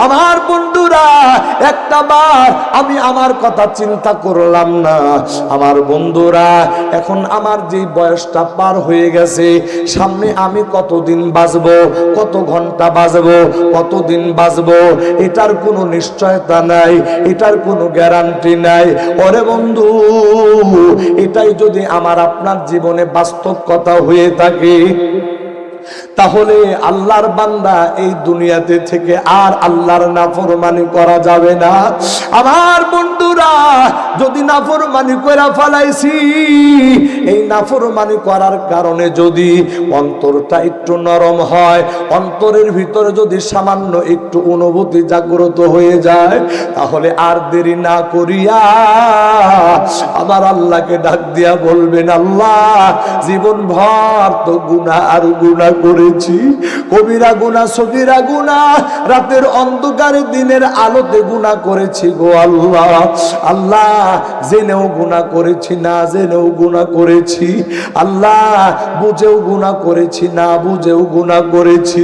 আমার বন্ধুরা, একটা বার আমি আমার কথা চিন্তা করলাম না। আমার বন্ধুরা, এখন আমার যে বয়সটা পার হয়ে গেছে, সামনে আমি কতদিন বাঁচবো, কত ঘন্টা বাঁচবো, কতদিন বাঁচবো, এটার কোনো নিশ্চয়তা নাই, এটার কোনো গ্যারান্টি নাই। ওরে বন্ধু, এটাই যদি আমার আপনার জীবনে বাস্তব কথা হয়ে থাকে, তাহলে আল্লাহর বান্দা এই দুনিয়াতে থেকে আর আল্লাহর নাফরমানি করা যাবে না। আমার বন্ধুরা, যদি নাফরমানি কইরা ফেলাইছি, এই নাফরমানি করার কারণে যদি অন্তরটা একটু নরম হয়, অন্তরের ভিতরে যদি সামান্য একটু অনুভূতি জাগ্রত হয়ে যায়, তাহলে আর দেরি না করিয়া আমার আল্লাহকে ডাক দিয়া বলবেন, আল্লাহ জীবন ভর তো গুনাহ আর গুনাহ করেছি, কবিরা গুনাহ সগীরা গুনাহ, রাতের অন্ধকারে দিনের আলোতে গুনাহ করেছি গো আল্লাহ। আল্লাহ জেনেও গুনাহ করেছি, না জেনেও গুনাহ করেছি, আল্লাহ বুঝেও গুনাহ করেছি, না বুঝেও গুনাহ করেছি।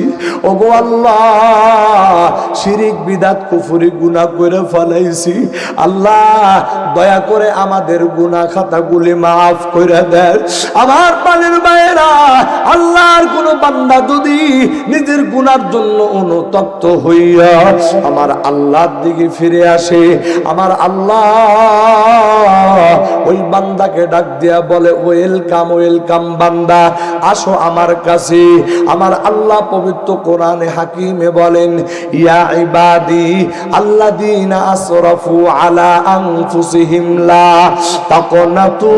ওগো আল্লাহ, শিরিক বিদাত কুফরি গুনাহ করে ফেলাইছি। আল্লাহ দয়া করে আমাদের গুনাহ খাতাগুলি মাফ করে দেন। আমার পানের ভাইয়েরা, আল্লাহর কোন বান্দা যদি নিজের গুনার জন্য অনুতপ্ত হইয়া আমার আল্লাহর দিকে ফিরে আসে, আমার আল্লাহ ওই বান্দাকে ডাক দিয়া বলে, ওয়েলকাম ওয়েলকাম বান্দা, আসো আমার কাছে। আমার আল্লাহ পবিত্র কোরআনে হাকিমে বলেন, ইয়া ইবাদি আল্লাযীনা আসরাফু আলা আনফুসিহিম লা তাকনাতু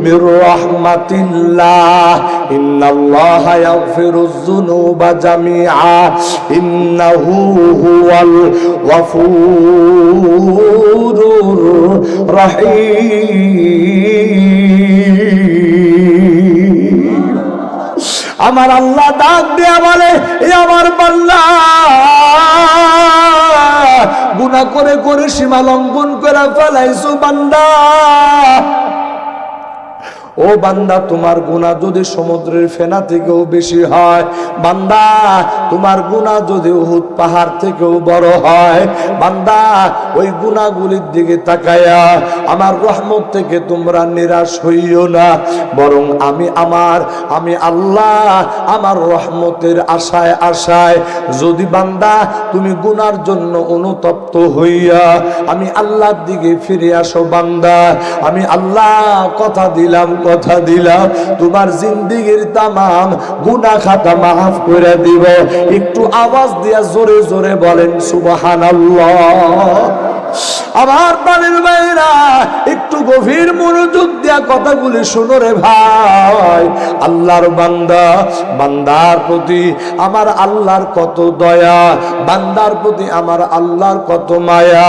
মির রাহমাতিল্লাহ ইন্নাল্লাহা ইয়াগফিরুয যুনুবা জামিআ ইন্নাহু হুয়াল গফুরুর রহিম। আমার আল্লাহ ডাক দেয়া বলে, এ আমার বান্দা, গুনাহ করে করে সীমা লঙ্ঘন করে ফেলাইছো বান্দা। ও বান্দা, তোমার গুনাহ যদি সমুদ্রের ফেনা থেকেও বেশি হয়, বান্দা তোমার গুনাহ যদি উহুদ পাহাড় থেকেও বড় হয়, বান্দা ওই গুনাহগুলির দিকে তাকায়া আমার রহমত থেকে তোমরা নিরাশ হইও না, বরং আমি আল্লাহ আমার রহমতের আশায় আশায় যদি বান্দা তুমি গুনার জন্য অনুতপ্ত হইয়া আমি আল্লাহর দিকে ফিরে আসো বান্দা, আমি আল্লাহ কথা দিলাম তোমার জিন্দেগীর তামাম গুনাহ খাতা মাফ করে দিব। একটু আওয়াজ দিয়া জোরে জোরে বলেন সুবহানাল্লাহ। আমার প্রাণের ভাইরা, একটু গভীর মনোযোগ দিয়া কথাগুলি শোনো রে ভাই। আল্লাহর বান্দার প্রতি আমার আল্লাহর কত দয়া, বান্দার প্রতি আমার আল্লাহর কত মায়া,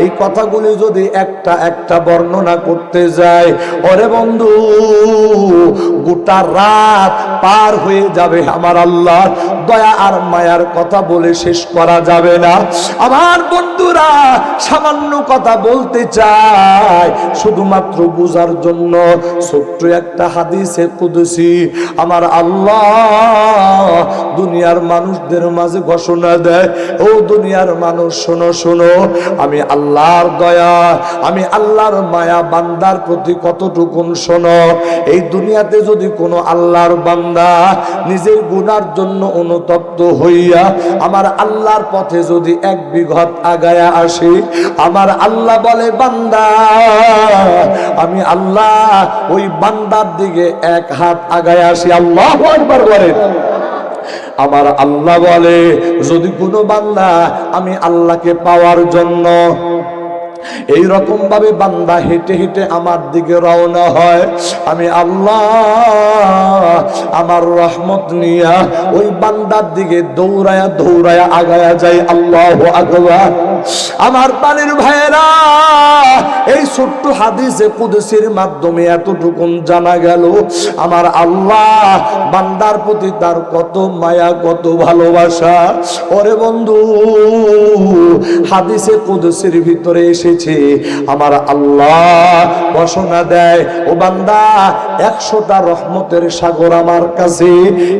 এই কথাগুলি যদি একটা একটা বর্ণনা করতে যায়, ওরে বন্ধু গোটা রাত পার হয়ে যাবে। আমার আল্লাহর দয়া আর মায়ার কথা বলে শেষ করা যাবে না। আমার বন্ধুরা, সামান্য কথা বলতে চাই শুধুমাত্র বুঝার জন্য। ছোট্ট একটা হাদিসে কুদসি আমার আল্লাহ দুনিয়ার মানুষদের মাঝে ঘোষণা দেয়, ও দুনিয়ার মানুষ শোনো শোনো, আমি আল্লাহর দয়া, আমি আল্লাহর মায়া বান্দার প্রতি কতটুকুন শোনো। এই দুনিয়াতে যদি কোনো আল্লাহর বান্দা নিজের গুনার জন্য অনুতপ্ত হইয়া আমার আল্লাহর পথে যদি এক বিঘত আগায়া আসে, আমার আল্লাহ বলে, বান্দা আমি আল্লাহ ওই বান্দার দিকে এক হাত আগায় আসি। আল্লাহু আকবার বলেন। আমার আল্লাহ বলে, যদি কোনো বান্দা আমি আল্লাহকে পাওয়ার জন্য এই রকম ভাবে বান্দা হেঁটে হেঁটে আমার দিকে রওনা হয়, আমি আল্লাহ আমার রহমত নিয়া ওই বান্দার দিকে দৌড়ায়া দৌড়ায়া আগায়া যাই। আল্লাহু আকবার। আমার পানির ভাইয়েরা, এই ছোট্ট হাদিসে কুদসির মাধ্যমে এতটুকুন জানা গেল আমার আল্লাহ বান্দার প্রতি তার কত মায়া, কত ভালোবাসা। ওরে বন্ধু, হাদিসে কুদসির ভিতরে এসেছে আমার আল্লাহ ঘোষণা দেয়, ও বান্দা 100টা রহমতের সাগর আমার কাছে,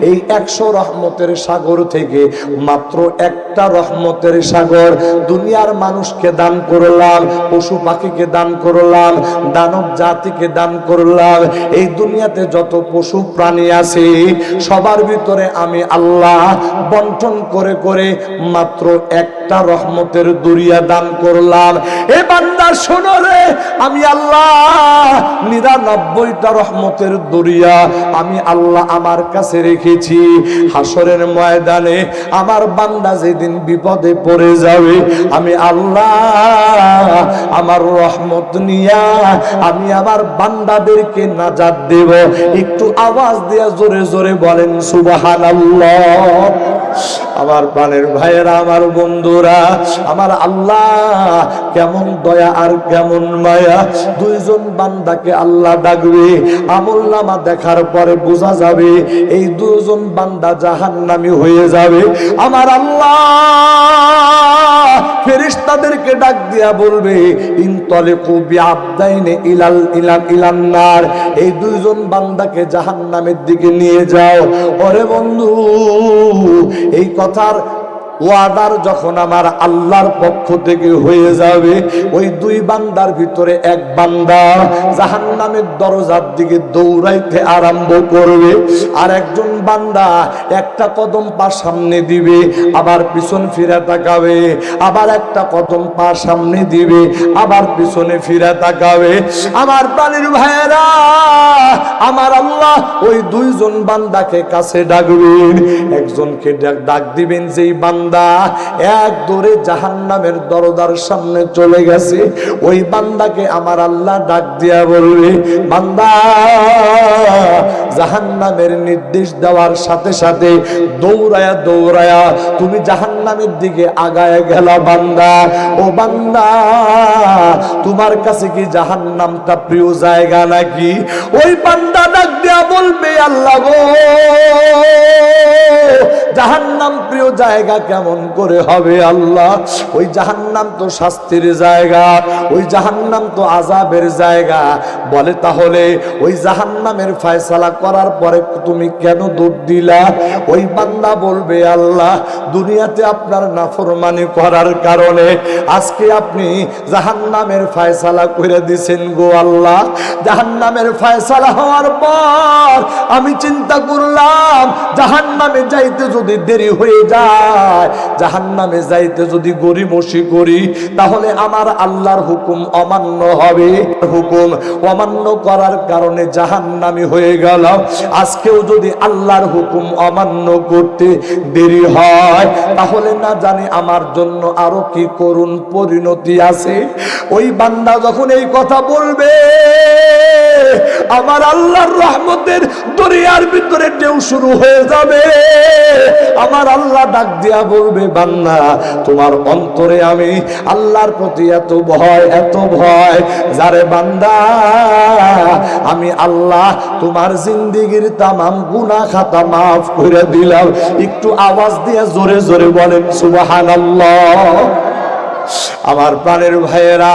এই 100 রহমতের সাগর থেকে মাত্র একটা রহমতের সাগর দুনিয়া দুনিয়ার মানুষকে দান করলাম, পশু পাখিকে দান করলাম, দানব জাতিকে দান করলাম, এই দুনিয়াতে যত পশু প্রাণী আছে সবার ভিতরে আমি আল্লাহ বন্টন করে করে মাত্র একটা রহমতের দরিয়া দান করলাম। এ বান্দা শোনো রে, আমি আল্লাহ 99টা রহমতের দরিয়া আমি আল্লাহ আমার কাছে রেখেছি। হাসরের ময়দানে আমার বান্দা যেদিন বিপদে পড়ে যাবে, আমি আল্লাহ আমার রহমত নিয়া আমি আমার বান্দাদেরকে নাজাত দেব। একটু আওয়াজ দিয়া জোরে জোরে বলেন সুবহানাল্লাহ। আমার প্রাণের ভাইয়েরা, আমার বন্ধুরা, আমার আল্লাহ কেমন দয়া আর কেমন মায়া। দুইজন বান্দাকে আল্লাহ ডাকবে, আমলনামা দেখার পরে বোঝা যাবে এই দুজন বান্দা জাহান্নামী হয়ে যাবে। আমার আল্লাহ ফেরেশতাদেরকে ডাক দিয়া বলবে, ইনতালিকু বিআবদাইনি ইলান নার, এই দুইজন বান্দাকে জাহান্নামের দিকে নিয়ে যাও। ওরে বন্ধু, এই কথার ওয়াদার যখন আমার আল্লাহর পক্ষ থেকে হয়ে যাবে, ওই দুই বান্দার ভিতরে এক বান্দা জাহান্নামের দরজার দিকে দৌড়াইতে আরম্ভ করবে, আর একজন বান্দা একটা কদম পা সামনে দিবে, আবার পিছন ফিরে তাকাবে, আবার একটা কদম পা সামনে দিবে, আবার পিছনে ফিরে তাকাবে। আমার প্রাণের ভাইয়েরা, আমার আল্লাহ ওই দুইজন বান্দাকে কাছে ডাকবেন। একজনকে ডাক দিবেন যেই বান্দা এক দৌড়ে জাহান্নামের দরজার সামনে চলে গেছে, ওই বান্দাকে আমার আল্লাহ ডাক দিয়া বলবে, বান্দা জাহান্নামের নির্দেশ দেওয়ার সাথে সাথে দৌড়ায়া দৌড়ায়া তুমি জাহান্নামের দিকে আগায় গেলা। বান্দা, ও বান্দা, তোমার কাছে কি জাহান্নামটা প্রিয় জায়গা নাকি? ওই বান্দা ডাক দিয়া বলবে, আল্লাহ গো, জাহান্নাম প্রিয় জায়গা কেমন করে হবে আল্লাহ? ওই জাহান্নাম তো শাস্তির জায়গা, ওই জাহান্নাম তো আযাবের জায়গা। বলে তাহলে ওই জাহান্নামের ফয়সালা করার পরে তুমি কেন দৌড় দিলা? ওই বান্দা বলবে, আল্লাহ দুনিয়াতে আপনার নাফরমানি করার কারণে আজকে আপনি জাহান্নামের ফয়সালা করে দিয়েছেন গো আল্লাহ। জাহান্নামের ফয়সালা হওয়ার পর আমি চিন্তা করলাম, জাহান্নামে যাইতে যদি দেরি হয়ে যায়, জাহান্নামে যাইতে যদি গড়িমসি করি, তাহলে আমার আল্লাহর হুকুম অমান্য হবে। হুকুম অমান্য করার কারণে জাহান্নামী হয়ে গেলাম। আজকেও যদি আল্লাহর হুকুম অমান্য করতে দেরি হয়, তাহলে না জানি আমার জন্য আরো কি করুণ পরিণতি আছে। ওই বান্দা যখন এই কথা বলবে, আমার আল্লাহর রহমতের দরিয়ার ভিতরে ঢেউ শুরু হয়ে যাবে। আমার আল্লাহ ডাক দিয়া বলবে, বান্দা তোমার অন্তরে আমি আল্লাহর প্রতি এত ভয়, এত ভয়, যারে বান্দা আমি আল্লাহ তোমার জিন্দেগীর তামাম গুনাহ খাতা মাফ করে দিলাম। একটু আওয়াজ দিয়ে জোরে জোরে বলেন সুবহানাল্লাহ। আমার প্রাণের ভাইয়েরা,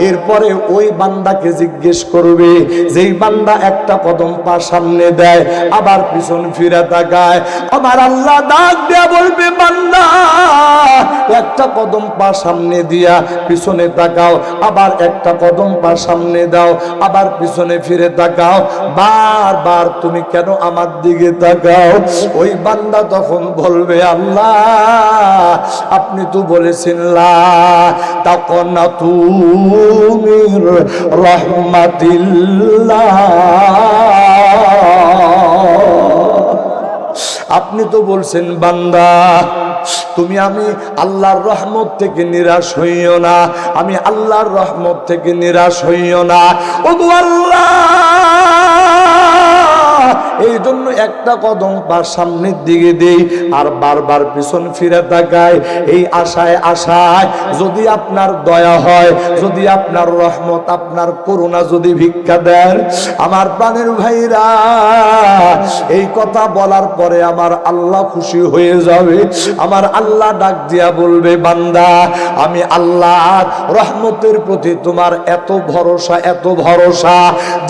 এরপরে ওই বান্দাকে জিজ্ঞেস করবে, যেই বান্দা একটা কদম পা সামনে দেয় আবার পিছন ফিরে তাকায়, আমার আল্লাহ ডাক দিয়া বলবে, বান্দা একটা কদম পা সামনে দিয়া পিছনে তাকাও, আবার একটা কদম পা সামনে দাও, আবার পিছনে ফিরে তাকাও, বারবার তুমি কেন আমার দিকে তাকাও? ওই বান্দা তখন বলবে, আল্লাহ আপনি তো বলেছেন লা তাকনাতু মির রাহমাতিল্লাহ, আপনি তো বলছেন বান্দা তুমি আমি আল্লাহর রহমত থেকে নিরাশ হইও না, আমি আল্লাহর রহমত থেকে নিরাশ হইও না। ওগো আল্লাহ, এই জন্য একটা কদম পা সামনের দিকে দেই আর বারবার পিছন ফিরে তাকাই, এই আশায় আশায় যদি আপনার দয়া হয়, যদি আপনার রহমত, আপনার করুণা যদি ভিক্ষা দেন। আমার প্রাণের ভাইরা, এই কথা বলার পরে আমার আল্লাহ খুশি হয়ে যাবে। আমার আল্লাহ ডাক দিয়া বলবে, বান্দা আমি আল্লাহর রহমতের প্রতি তোমার এত ভরসা, এত ভরসা,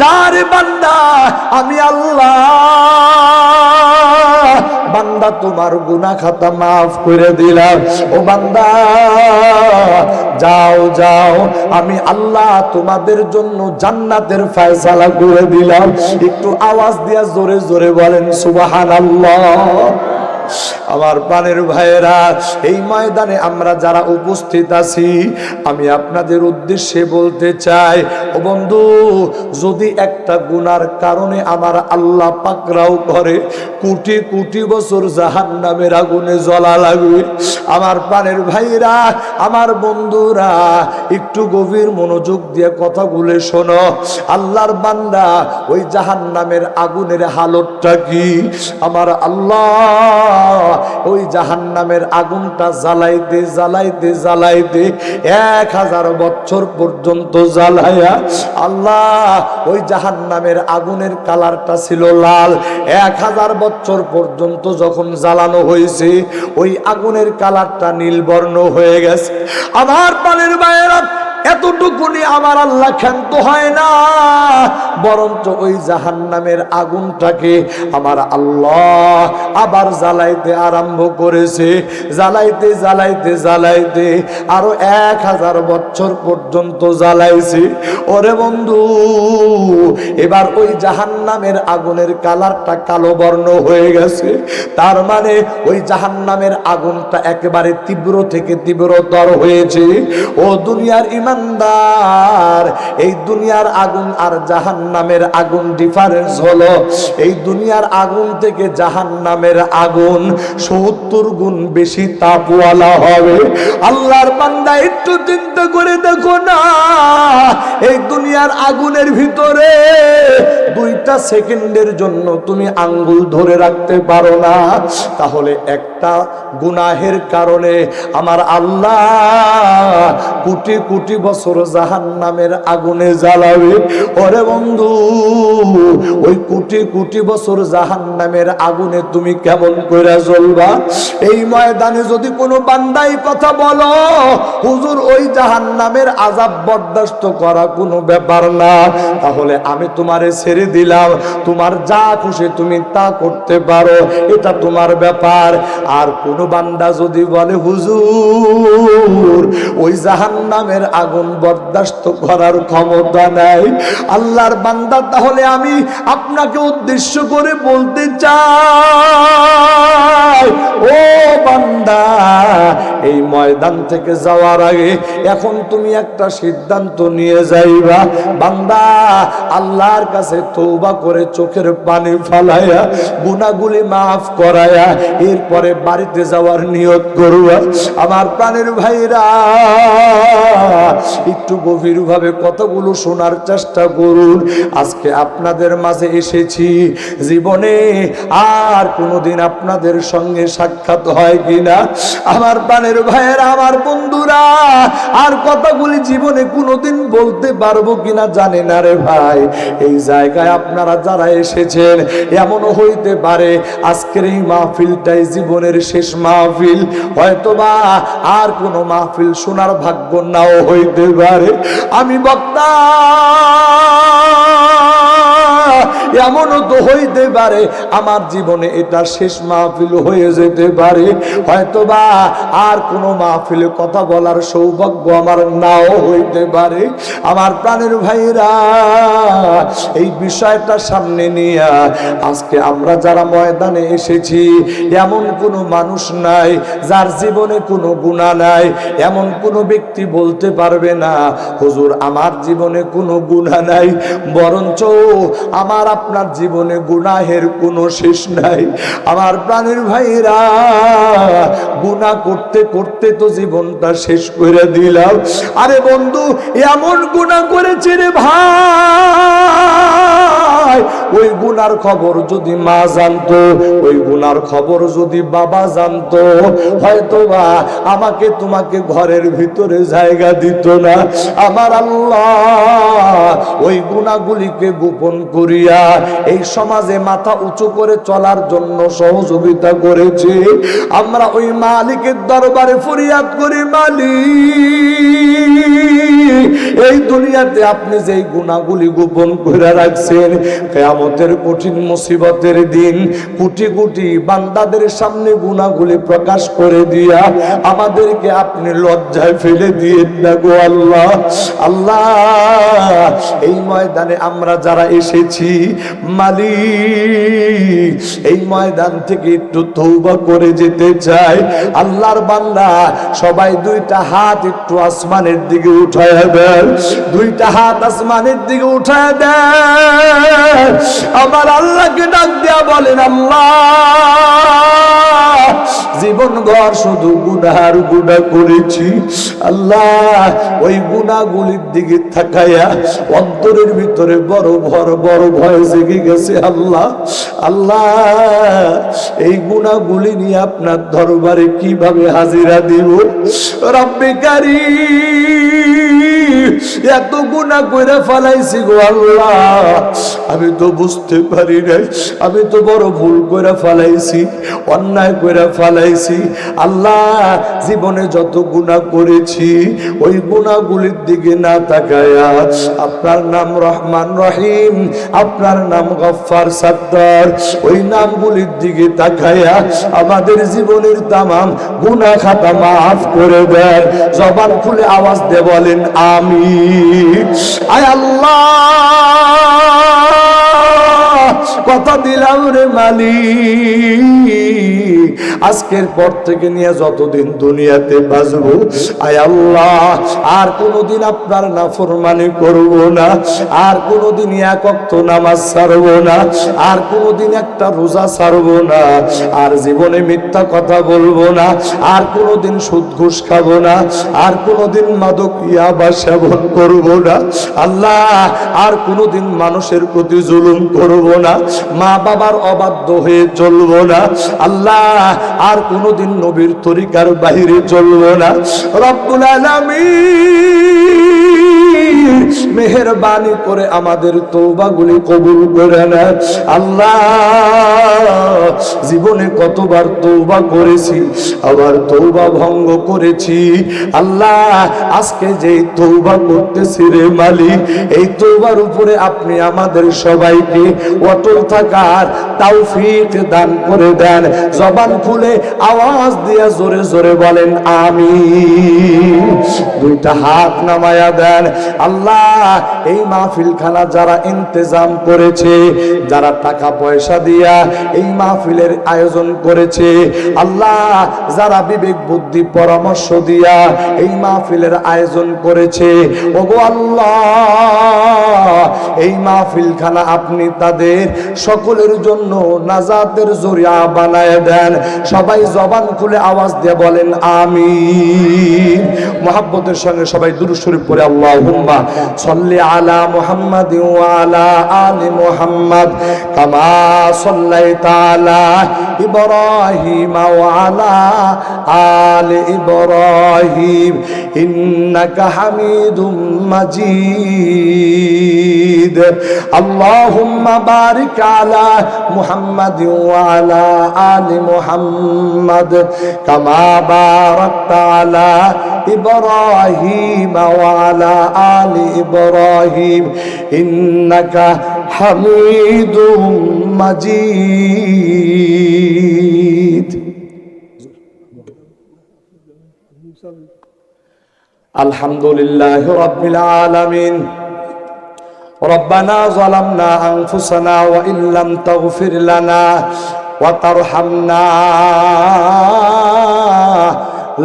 যারে বান্দা আমি আল্লাহ বান্দা তোমার গুনাহ খাতা মাফ করে দিলাম। ও বান্দা যাও যাও, আমি আল্লাহ তোমাদের জন্য জান্নাতের ফয়সালা করে দিলাম। একটু আওয়াজ দিয়া জোরে জোরে বলেন সুবহানাল্লাহ। আমার প্রাণের ভাইয়েরা, এই ময়দানে আমরা যারা উপস্থিত আছি, আমি আপনাদের উদ্দেশ্যে বলতে চাই, ও বন্ধু, যদি একটা গুনার কারণে আমার আল্লাহ পাকড়াও করে কোটি কোটি বছর জাহান্নামের আগুনে জ্বলা লাগবে। আমার প্রাণের ভাইরা, আমার বন্ধুরা, একটু গভীর মনোযোগ দিয়ে কথাগুলো শোনো। আল্লাহর বান্দা, ওই জাহান্নামের আগুনের হালতটা কি? আমার আল্লাহ ওই জাহান্নামের আগুনটা জ্বালাইতে জ্বালাইতে জ্বালাইতে 1000 বছর পর্যন্ত জ্বালায়া, আল্লাহ ওই জাহান্নামের আগুনের কালারটা ছিল লাল। 1000 বছর পর্যন্ত যখন জ্বালানো হয়েছে, ওই আগুনের কালারটা নীলবর্ণ হয়ে গেছে। আমার প্রাণের ভাইয়েরা, এতটুকুনি আমার আল্লাহ ক্ষান্ত হয় না, বরঞ্চ ওই জাহান্নামের আগুনটাকে আমার আল্লাহ আবার জ্বালাইতে আরম্ভ করেছে। জ্বালাইতে জ্বালাইতে জ্বালাইতে আরো 1000 বছর পর্যন্ত জ্বালাইছে। ওরে বন্ধু, এবার ওই জাহান্নামের আগুনের কালারটা কালো বর্ণ হয়ে গেছে। তার মানে ওই জাহান্নামের আগুনটা একেবারে তীব্র থেকে তীব্রতর হয়েছে। ও দুনিয়ার ইমানদার, এই দুনিয়ার আগুন আর জাহান্নামের আগুন ডিফারেন্স হলো, এই দুনিয়ার আগুন থেকে জাহান্নামের আগুন 70 গুণ বেশি তাপওয়ালা হবে। আল্লাহর বান্দা, একটু চিন্তা করে দেখো না, এই দুনিয়ার আগুনের ভিতরে 2টা সেকেন্ডের জন্য তুমি আঙ্গুল ধরে রাখতে পারো না, তাহলে একটা গুনাহের কারণে আমার আল্লাহ কোটি কোটি বছর জাহান্নামের আগুনে জ্বালাবে। ওরে বন্ধু, ওই কোটি কোটি বছর জাহান্নামের আগুনে তুমি কেমন করে জ্বলবা? এই ময়দানে যদি কোনো বান্দাই কথা বলো, হুজুর ওই জাহান্নামের আযাব বরদাস্ত করা কোনো ব্যাপার না, তাহলে আমি তোমারে ছেড়ে দিলাম, তোমার যা খুশি তুমি তা করতে পারো, এটা তোমার ব্যাপার। আর কোনো বান্দা যদি বলে হুজুর ওই জাহান্নামের আগুন বরদাস্ত করার ক্ষমতা নাই, আল্লাহর বান্দা, তাহলে আমি আপনাকে উদ্দেশ্য করে বলতে চাই, ও বান্দা, এই ময়দান থেকে যাওয়ার আগে এখন তুমি একটা সিদ্ধান্ত নিয়ে যাইবা। বান্দা, আল্লাহর কাছে তওবা করে চোখের পানি ফালায়া গুনাহগুলি মাফ করায়া এরপরে বাড়িতে যাওয়ার নিয়ত করবা। আমার প্রাণের ভাইরা, একটু গভীরভাবে কথাগুলো শোনার চেষ্টা করুন। আজকে আপনাদের মাঝে এসেছি, জীবনে আর কোনোদিন আপনাদের সঙ্গে সাক্ষাৎ হয় কিনা আমার প্রাণের ভাইয়েরা, আমার বন্ধুরা, আর কথাগুলি জীবনে কোনোদিন বলতে পারবো কিনা জানি না রে ভাই। এই জায়গায় আপনারা যারা এসেছেন, এমনও হইতে পারে আজকের এই মাহফিলটাই জীবনের শেষ মাহফিল, হয়তোবা আর কোনো মাহফিল শোনার ভাগ্য নাও হইতে পারে। আমি বক্তা, এমনও তো হইতে পারে আমার জীবনে এটা শেষ মাহফিল হয়ে যেতে পারে, হয়তোবা আর কোনো মাহফিলে কথা বলার সৌভাগ্য আমার নাও হইতে পারে। আমার প্রাণের ভাইরা, এই বিষয়টা সামনে নিয়ে আজকে আমরা যারা ময়দানে এসেছি, এমন কোনো মানুষ নাই যার জীবনে কোনো গুনাহ নাই। এমন কোনো ব্যক্তি বলতে পারবে না হুজুর আমার জীবনে কোনো গুনাহ নাই, বরঞ্চ আমার আপনার জীবনে গুনাহের কোনো শেষ নাই। আমার প্রাণের ভাইরা, গুনাহ করতে করতে তো জীবনটা শেষ করে দিলাম। আরে বন্ধু, এমন গুনাহ করেছে রে ভাই, ওই গুনার খবর যদি মা জানতো, ওই গুনার খবর যদি বাবা জানতো, হয়তোবা আমাকে তোমাকে ঘরের ভিতরে জায়গা দিত না। আমার আল্লাহ ওই গুনাহগুলিকে গোপন করিয়া এই সমাজে মাথা উঁচু করে চলার জন্য সহযোগিতা করেছে। আমরা ওই মালিকের দরবারে ফরিয়াদ করি, মালিক এই দুনিয়াতে আপনি যেই গুনাহগুলি গোপন করে রাখছেন, কিয়ামতের কঠিন মুসিবতের দিন কোটি কোটি বান্দাদের সামনে গুনাহগুলি প্রকাশ করে দিয়া আমাদেরকে আপনি লজ্জায় ফেলে দিয়েন না গো আল্লাহ। আল্লাহ, এই ময়দানে আমরা যারা এসেছি মালিক, এই ময়দান থেকে একটু তওবা করে যেতে চাই। আল্লাহর বান্দা সবাই দুইটা হাত একটু আসমানের দিকে উঠায়া দেন, দুইটা হাত আসমানের দিকে উঠায়া দেন। আমার আল্লাহকে ডাক দিয়া বলেন, আল্লাহ জীবন ঘর শুধু গুনার গুনাহ করেছি। আল্লাহ, ওই গুনাহগুলির দিকে তাকায়া অন্তরের ভিতরে বড় ভয় জেগে গেছে। আল্লাহ, আল্লাহ এই গুনাহগুলি নিয়ে আপনার দরবারে কিভাবে হাজিরা দিব? রব্বে কারীম, এত গুনাহ করে ফেলাইছি গো আল্লাহ, আমি তো বুঝতে পারি নাই, আমি তো বড় ভুল করে ফেলাইছি, অন্যায় করে ফেলাইছি। আল্লাহ, জীবনে যত গুনাহ করেছি ওই গুনাহগুলির দিকে না তাকায়া আপনার নাম রহমান রহিম, আপনার নাম গফফার সত্তার, ওই নামগুলির দিকে তাকায়া আমাদের জীবনের তামাম গুনাহ খাতা মাফ করে দেন। জবান খুলে আওয়াজ দিয়ে বলেন আমিন। আয় আল্লাহ, কথা দিলাম রে মালিক, আজকের পর থেকে নিয়ে যতদিন দুনিয়াতে বাঁচবো, আয় আল্লাহ আর কোনোদিন আপনার নাফরমানি করব না, আর কোনোদিন এক ওয়াক্ত নামাজ ছাড়ব না, আর কোনোদিন একটা রোজা ছাড়ব না, আর জীবনে মিথ্যা কথা বলবো না, আর কোনোদিন সুদ ঘুষ খাবো না, আর কোনোদিন মাদক ইয়াবা সেবন করব না। আল্লাহ, আর কোনোদিন মানুষের প্রতি জুলুম করব না, মা বাবার অবাধ্য হয়ে চলবো না। আল্লাহ, আর কোনোদিন নবীর তরিকার বাইরে চলবো না। রব্বুল আলামিন মেহেরবানি করে আমাদের তওবাগুলি কবুল করে নেন। আল্লাহ, জীবনে কতবার তওবা করেছি, আবার তওবা ভঙ্গ করেছি। আল্লাহ, আজকে যেই তওবা করতেছি রে মালিক, এই তওবার উপরে আপনি আমাদের সবাইকে অটল থাকার তৌফিক দান করে দেন। জবান খুলে আওয়াজ দিয়া জোরে জোরে বলেন আমিন। দুইটা হাত নামায়া দেন। আল্লাহ, এই মাহফিল খানা যারা ইন্তজাম করেছে, যারা টাকা পয়সা দিয়া এই মাহফিলের আয়োজন করেছে, আল্লাহ যারা বিবেক বুদ্ধি পরামর্শ দিয়া এই মাহফিলের আয়োজন করেছে, ওগো আল্লাহ এই মাহফিল খানা আপনি তাদের সকলের জন্য নাজাতের জরিয়া বানায় দেন। সবাই জবান খুলে আওয়াজ দিয়ে বলেন আমিন। মুহাব্বতের সঙ্গে সবাই দুরূদ শরীফ পড়ে আল্লাহুম্মা সাল্লি আলা মুহাম্মাদ ওয়া আলা আলি মুহাম্মাদ কামা সাল্লাইতা আলা ইব্রাহিম ওয়া আলা আলি ইব্রাহিম ইন্নাকা হামিদুম মাজিদ। আল্লাহুম্মা বারিক আলা মুহাম্মাদ ওয়া আলা আলি মুহাম্মাদ কামা বারাকতা আলা ইব্রাহিম ওয়া আলা আলি ইব্রাহিম ইন্নাকা হামিদুম মাজিদ। আলহামদুলিল্লাহি রাব্বিল আলামিন। রব্বানা যালামনা আনফুসানা ওয়া ইল্লাম তাগফির লানা ওয়া তারহামনা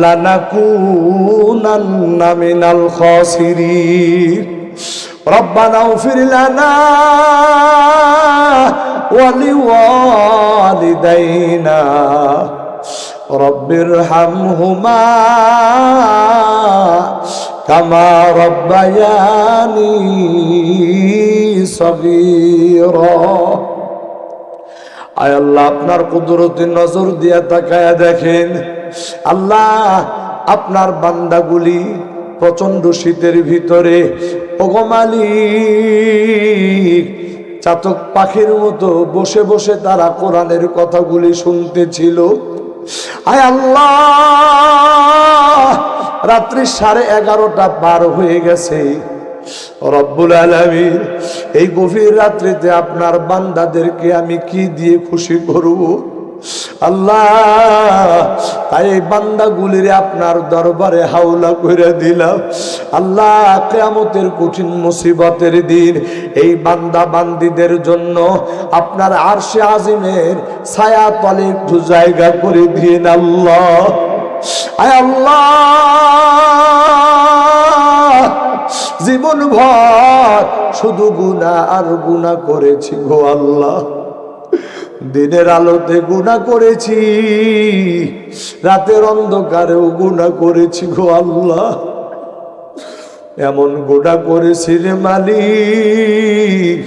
লানাকুনান্না মিনাল খাসিরিন। রব্বানা ইগফির লানা ওয়া লিওয়ালিদাইনা রব্বিরহামহুমা কামা রব্বায়ানি সগীরা। আয় আল্লাহ, আপনার কুদরতি নজর দিয়ে তাকায়া দেখেন। আল্লাহ, আপনার বান্দাগুলি প্রচন্ড শীতের ভিতরে, ওগো মালিক, চাতক পাখির মতো বসে বসে তারা কোরআনের কথাগুলি শুনতেছিল। আয় আল্লাহ, রাত্রি 11:30 পার হয়ে গেছে। রব্বুল আলামিন এই গভীর রাত্রিতে আপনার বান্দাদেরকে আমি কি দিয়ে খুশি করব আল্লাহ? তাই এই বান্দাগুলিরে আপনার দরবারে হাওলা করে দিলাম আল্লাহ। কিয়ামতের কঠিন মুসিবতের দিন এই বান্দা বান্দীদের জন্য আপনার আরশে আজিমের ছায়া তলে একটু জায়গা করে দিন আল্লাহ। আয় আল্লাহ, জীবন ভর শুধু গুনাহ আর গুনাহ করেছি গো আল্লাহ। দিনের আলোতে গুনাহ করেছি, রাতের অন্ধকারেও গুনাহ করেছি গো আল্লাহ। এমন গুনাহ করেছি রে মালিক,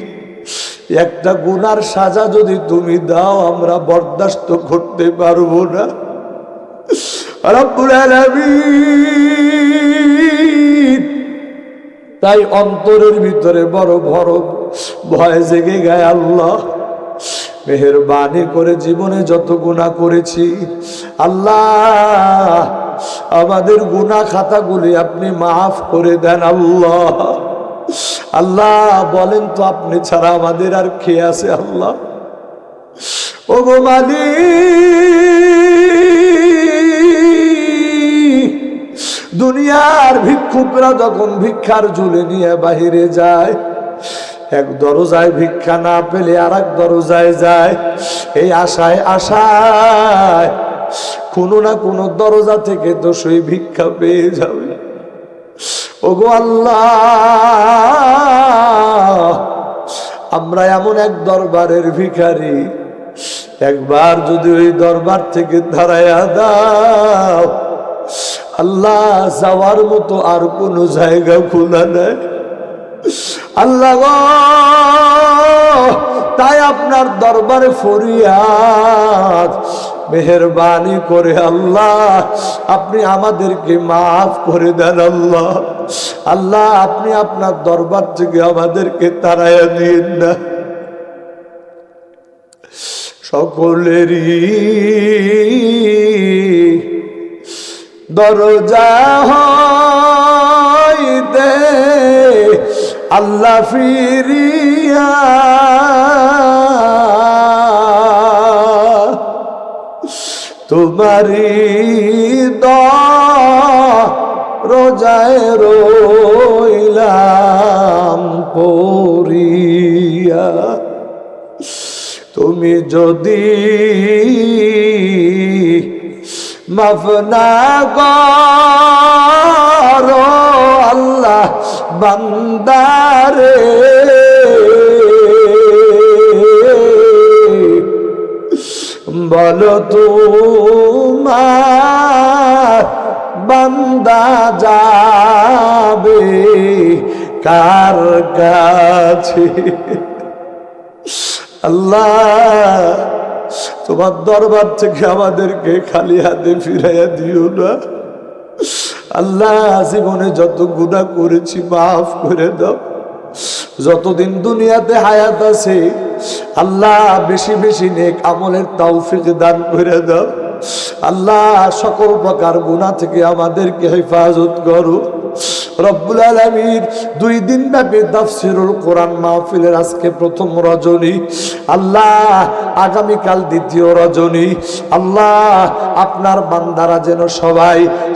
একটা গুনার সাজা যদি তুমি দাও আমরা বরদাস্ত করতে পারবো না। রব্বুল আলামিন তাই অন্তরের ভিতরে বড় বড় ভয় জেগে গায় আল্লাহ। মেহেরবানি করে জীবনে যত গুনাহ করেছি আল্লাহ, আমাদের গুনাহ খাতাগুলি আপনি মাফ করে দেন আল্লাহ। আল্লাহ বলেন তো আপনি ছাড়া আমাদের আর কে আছে আল্লাহ? ও গো মালিক, দুনিয়ার ভিক্ষুকরা যখন ভিক্ষার ঝুলে নিয়ে বাহিরে যায়, এক দরজায় ভিক্ষা না পেলে আর এক দরজায় যায়, এই আশায় আশায় কোনো না কোনো দরজা থেকে তো সেই ভিক্ষা পেয়ে যাবে। ওগো আল্লাহ, আমরা এমন এক দরবারের ভিখারি, একবার যদি ওই দরবার থেকে দাঁড়ায়া দাও আল্লাহ, যাওয়ার মতো আর কোনো জায়গা খোলা নাই আল্লাহ গো। তাই আপনার দরবারে ফরিয়াদ, মেহেরবানি করে আল্লাহ আপনি আমাদেরকে মাফ করে দেন আল্লাহ। আল্লাহ আপনি আপনার দরবার থেকে আমাদেরকে তাড়াইয়া দিন না। সকলেরই দরজা হইতে আল্লাহ ফিরিয়া তোমারি দরজায় রইলাম পড়িয়া। তুমি যদি মাফ না করো আল্লাহ বান্দারে, বলো তোমার বান্দা যাবে কার কাছে? আল্লাহ তোমার দরবার থেকে আমাদেরকে খালি হাতে ফিরাইয়া দিও না আল্লাহ। জীবনে যত গুনাহ করেছি মাফ করে দাও। যতদিন দুনিয়াতে হায়াত আছে আল্লাহ বেশি বেশি নেক আমলের তৌফিক দান করে দাও আল্লাহ। সকল প্রকার গুনাহ থেকে আমাদেরকে হেফাজত করো রব্বুল আলামিন। 2 দিন ব্যাপী তাফসীরুল কোরআন মাহফিলের আজকে প্রথম রজনী আল্লাহ, আগামীকাল দ্বিতীয় রজনী আল্লাহ। আপনার বান্দারা যেন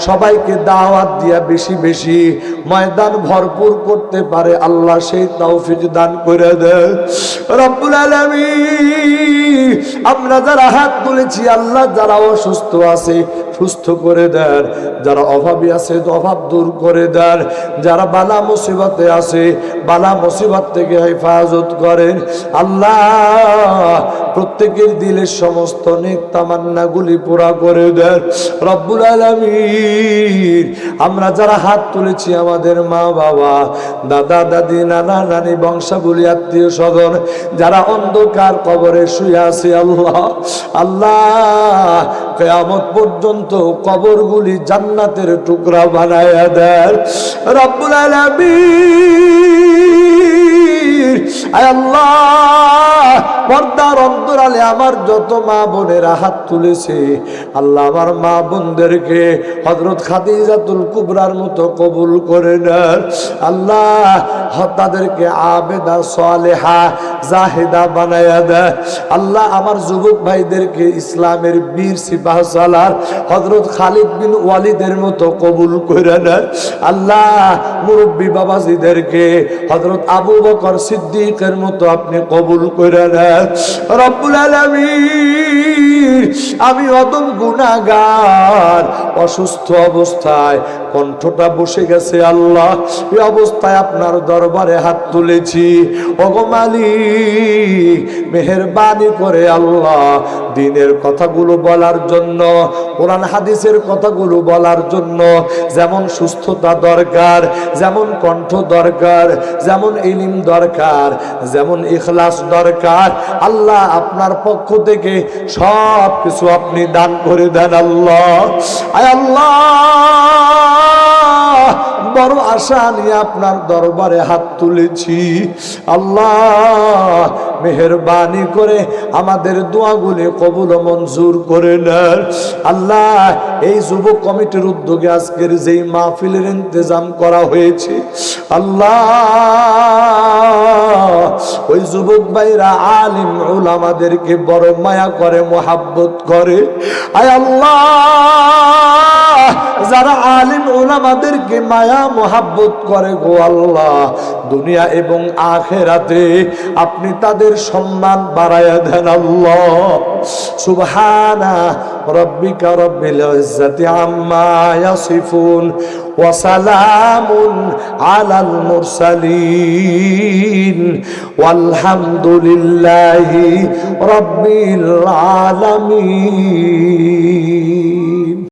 সবাইকে দাওয়াত দিয়া বেশি বেশি ময়দান ভরপুর করতে পারে আল্লাহ, সেই তৌফিক দান করে দেন রব্বুল আলামিন। আমরা যারা হাত তুলেছি আল্লাহ, যারা অসুস্থ আছে সুস্থ করে দেন, যারা অভাবী আছে অভাব দূর করে দেন, যারা বালা মুসিবতে আছে বালা মুসিবত থেকে হেফাজত করেন আল্লাহ। প্রত্যেকের দিলের সমস্ত নেক তামান্না গুলি পুরা করে দেন রব্বুল আলামিন। আমরা যারা হাত তুলেছি আমাদের মা বাবা, দাদা দাদি, নানা নানি, বংশাবলী, আত্মীয় স্বজন যারা অন্ধকার কবরে শুয়ে আছে আল্লাহ, আল্লাহ কিয়ামত পর্যন্ত কবরগুলি জান্নাতের টুকরা বানায়া দেন রব্বুল আলামিন। আয় আল্লাহ পর্দার অন্তরালে আমার যত মা বোনেরা হাত তুলেছে আল্লাহ আমার মা বোনদেরকে হযরত খাদিজাতুল কুবরার মতো কবুল করে নেন আল্লাহ তাদেরকে আবেদা সালেহা জাহিদা বানায়া দেন আল্লাহ আমার যুবক ভাইদেরকে ইসলামের বীর সিপাহ সালার হযরত খালিদ বিন ওয়ালিদের মতো কবুল করে নেন আল্লাহ মুরব্বী বাবাজিদেরকে হযরত আবু বকর সিদ্দিকের মতো আপনি কবুল করে নেন রব্বুল আলামিন আমি অদম গুনাহগার অসুস্থ অবস্থায় কণ্ঠটা বসে গেছে আল্লাহ এই অবস্থায় আপনার দরবারে হাত তুলেছি ওগো মালিক মেহেরবানি করে আল্লাহ দ্বীনের কথাগুলো বলার জন্য কোরআন হাদিসের কথাগুলো বলার জন্য যেমন সুস্থতা দরকার যেমন কণ্ঠ দরকার যেমন ইলম দরকার যেমন ইখলাস দরকার আল্লাহ আপনার পক্ষ থেকে সব কিছু আপনি দান করে দেন আল্লাহ আয় আল্লাহ বড় আশা নিয়ে আপনার দরবারে হাত তুলেছি আল্লাহ মেহেরবানি করে আমাদের দোয়াগুলি কবুল ও মঞ্জুর করে নেন আল্লাহ এই যুব কমিটির উদ্যোগে আজকের যেই মাহফিলের ইন্তজাম করা হয়েছে আল্লাহ ওই যুবক ভাইরা আলিম উলামাদেরকে বড় মায়া করে মোহাব্বত করে আয় আল্লাহ যারা আলিম উলামাদেরকে মায়া মোহাব্বত করে গো আল্লাহ দুনিয়া এবং আখিরাতে আপনি তাদের সম্মান বাড়ায়া দেন আল্লাহ সুবহানা রাব্বিকা রাব্বিল ইজ্জাতি আম্মা ইয়াসিফুন ওয়া সালামুন আলাল মুরসালিন ওয়ালহামদুলিল্লাহি রাব্বিল আলামিন।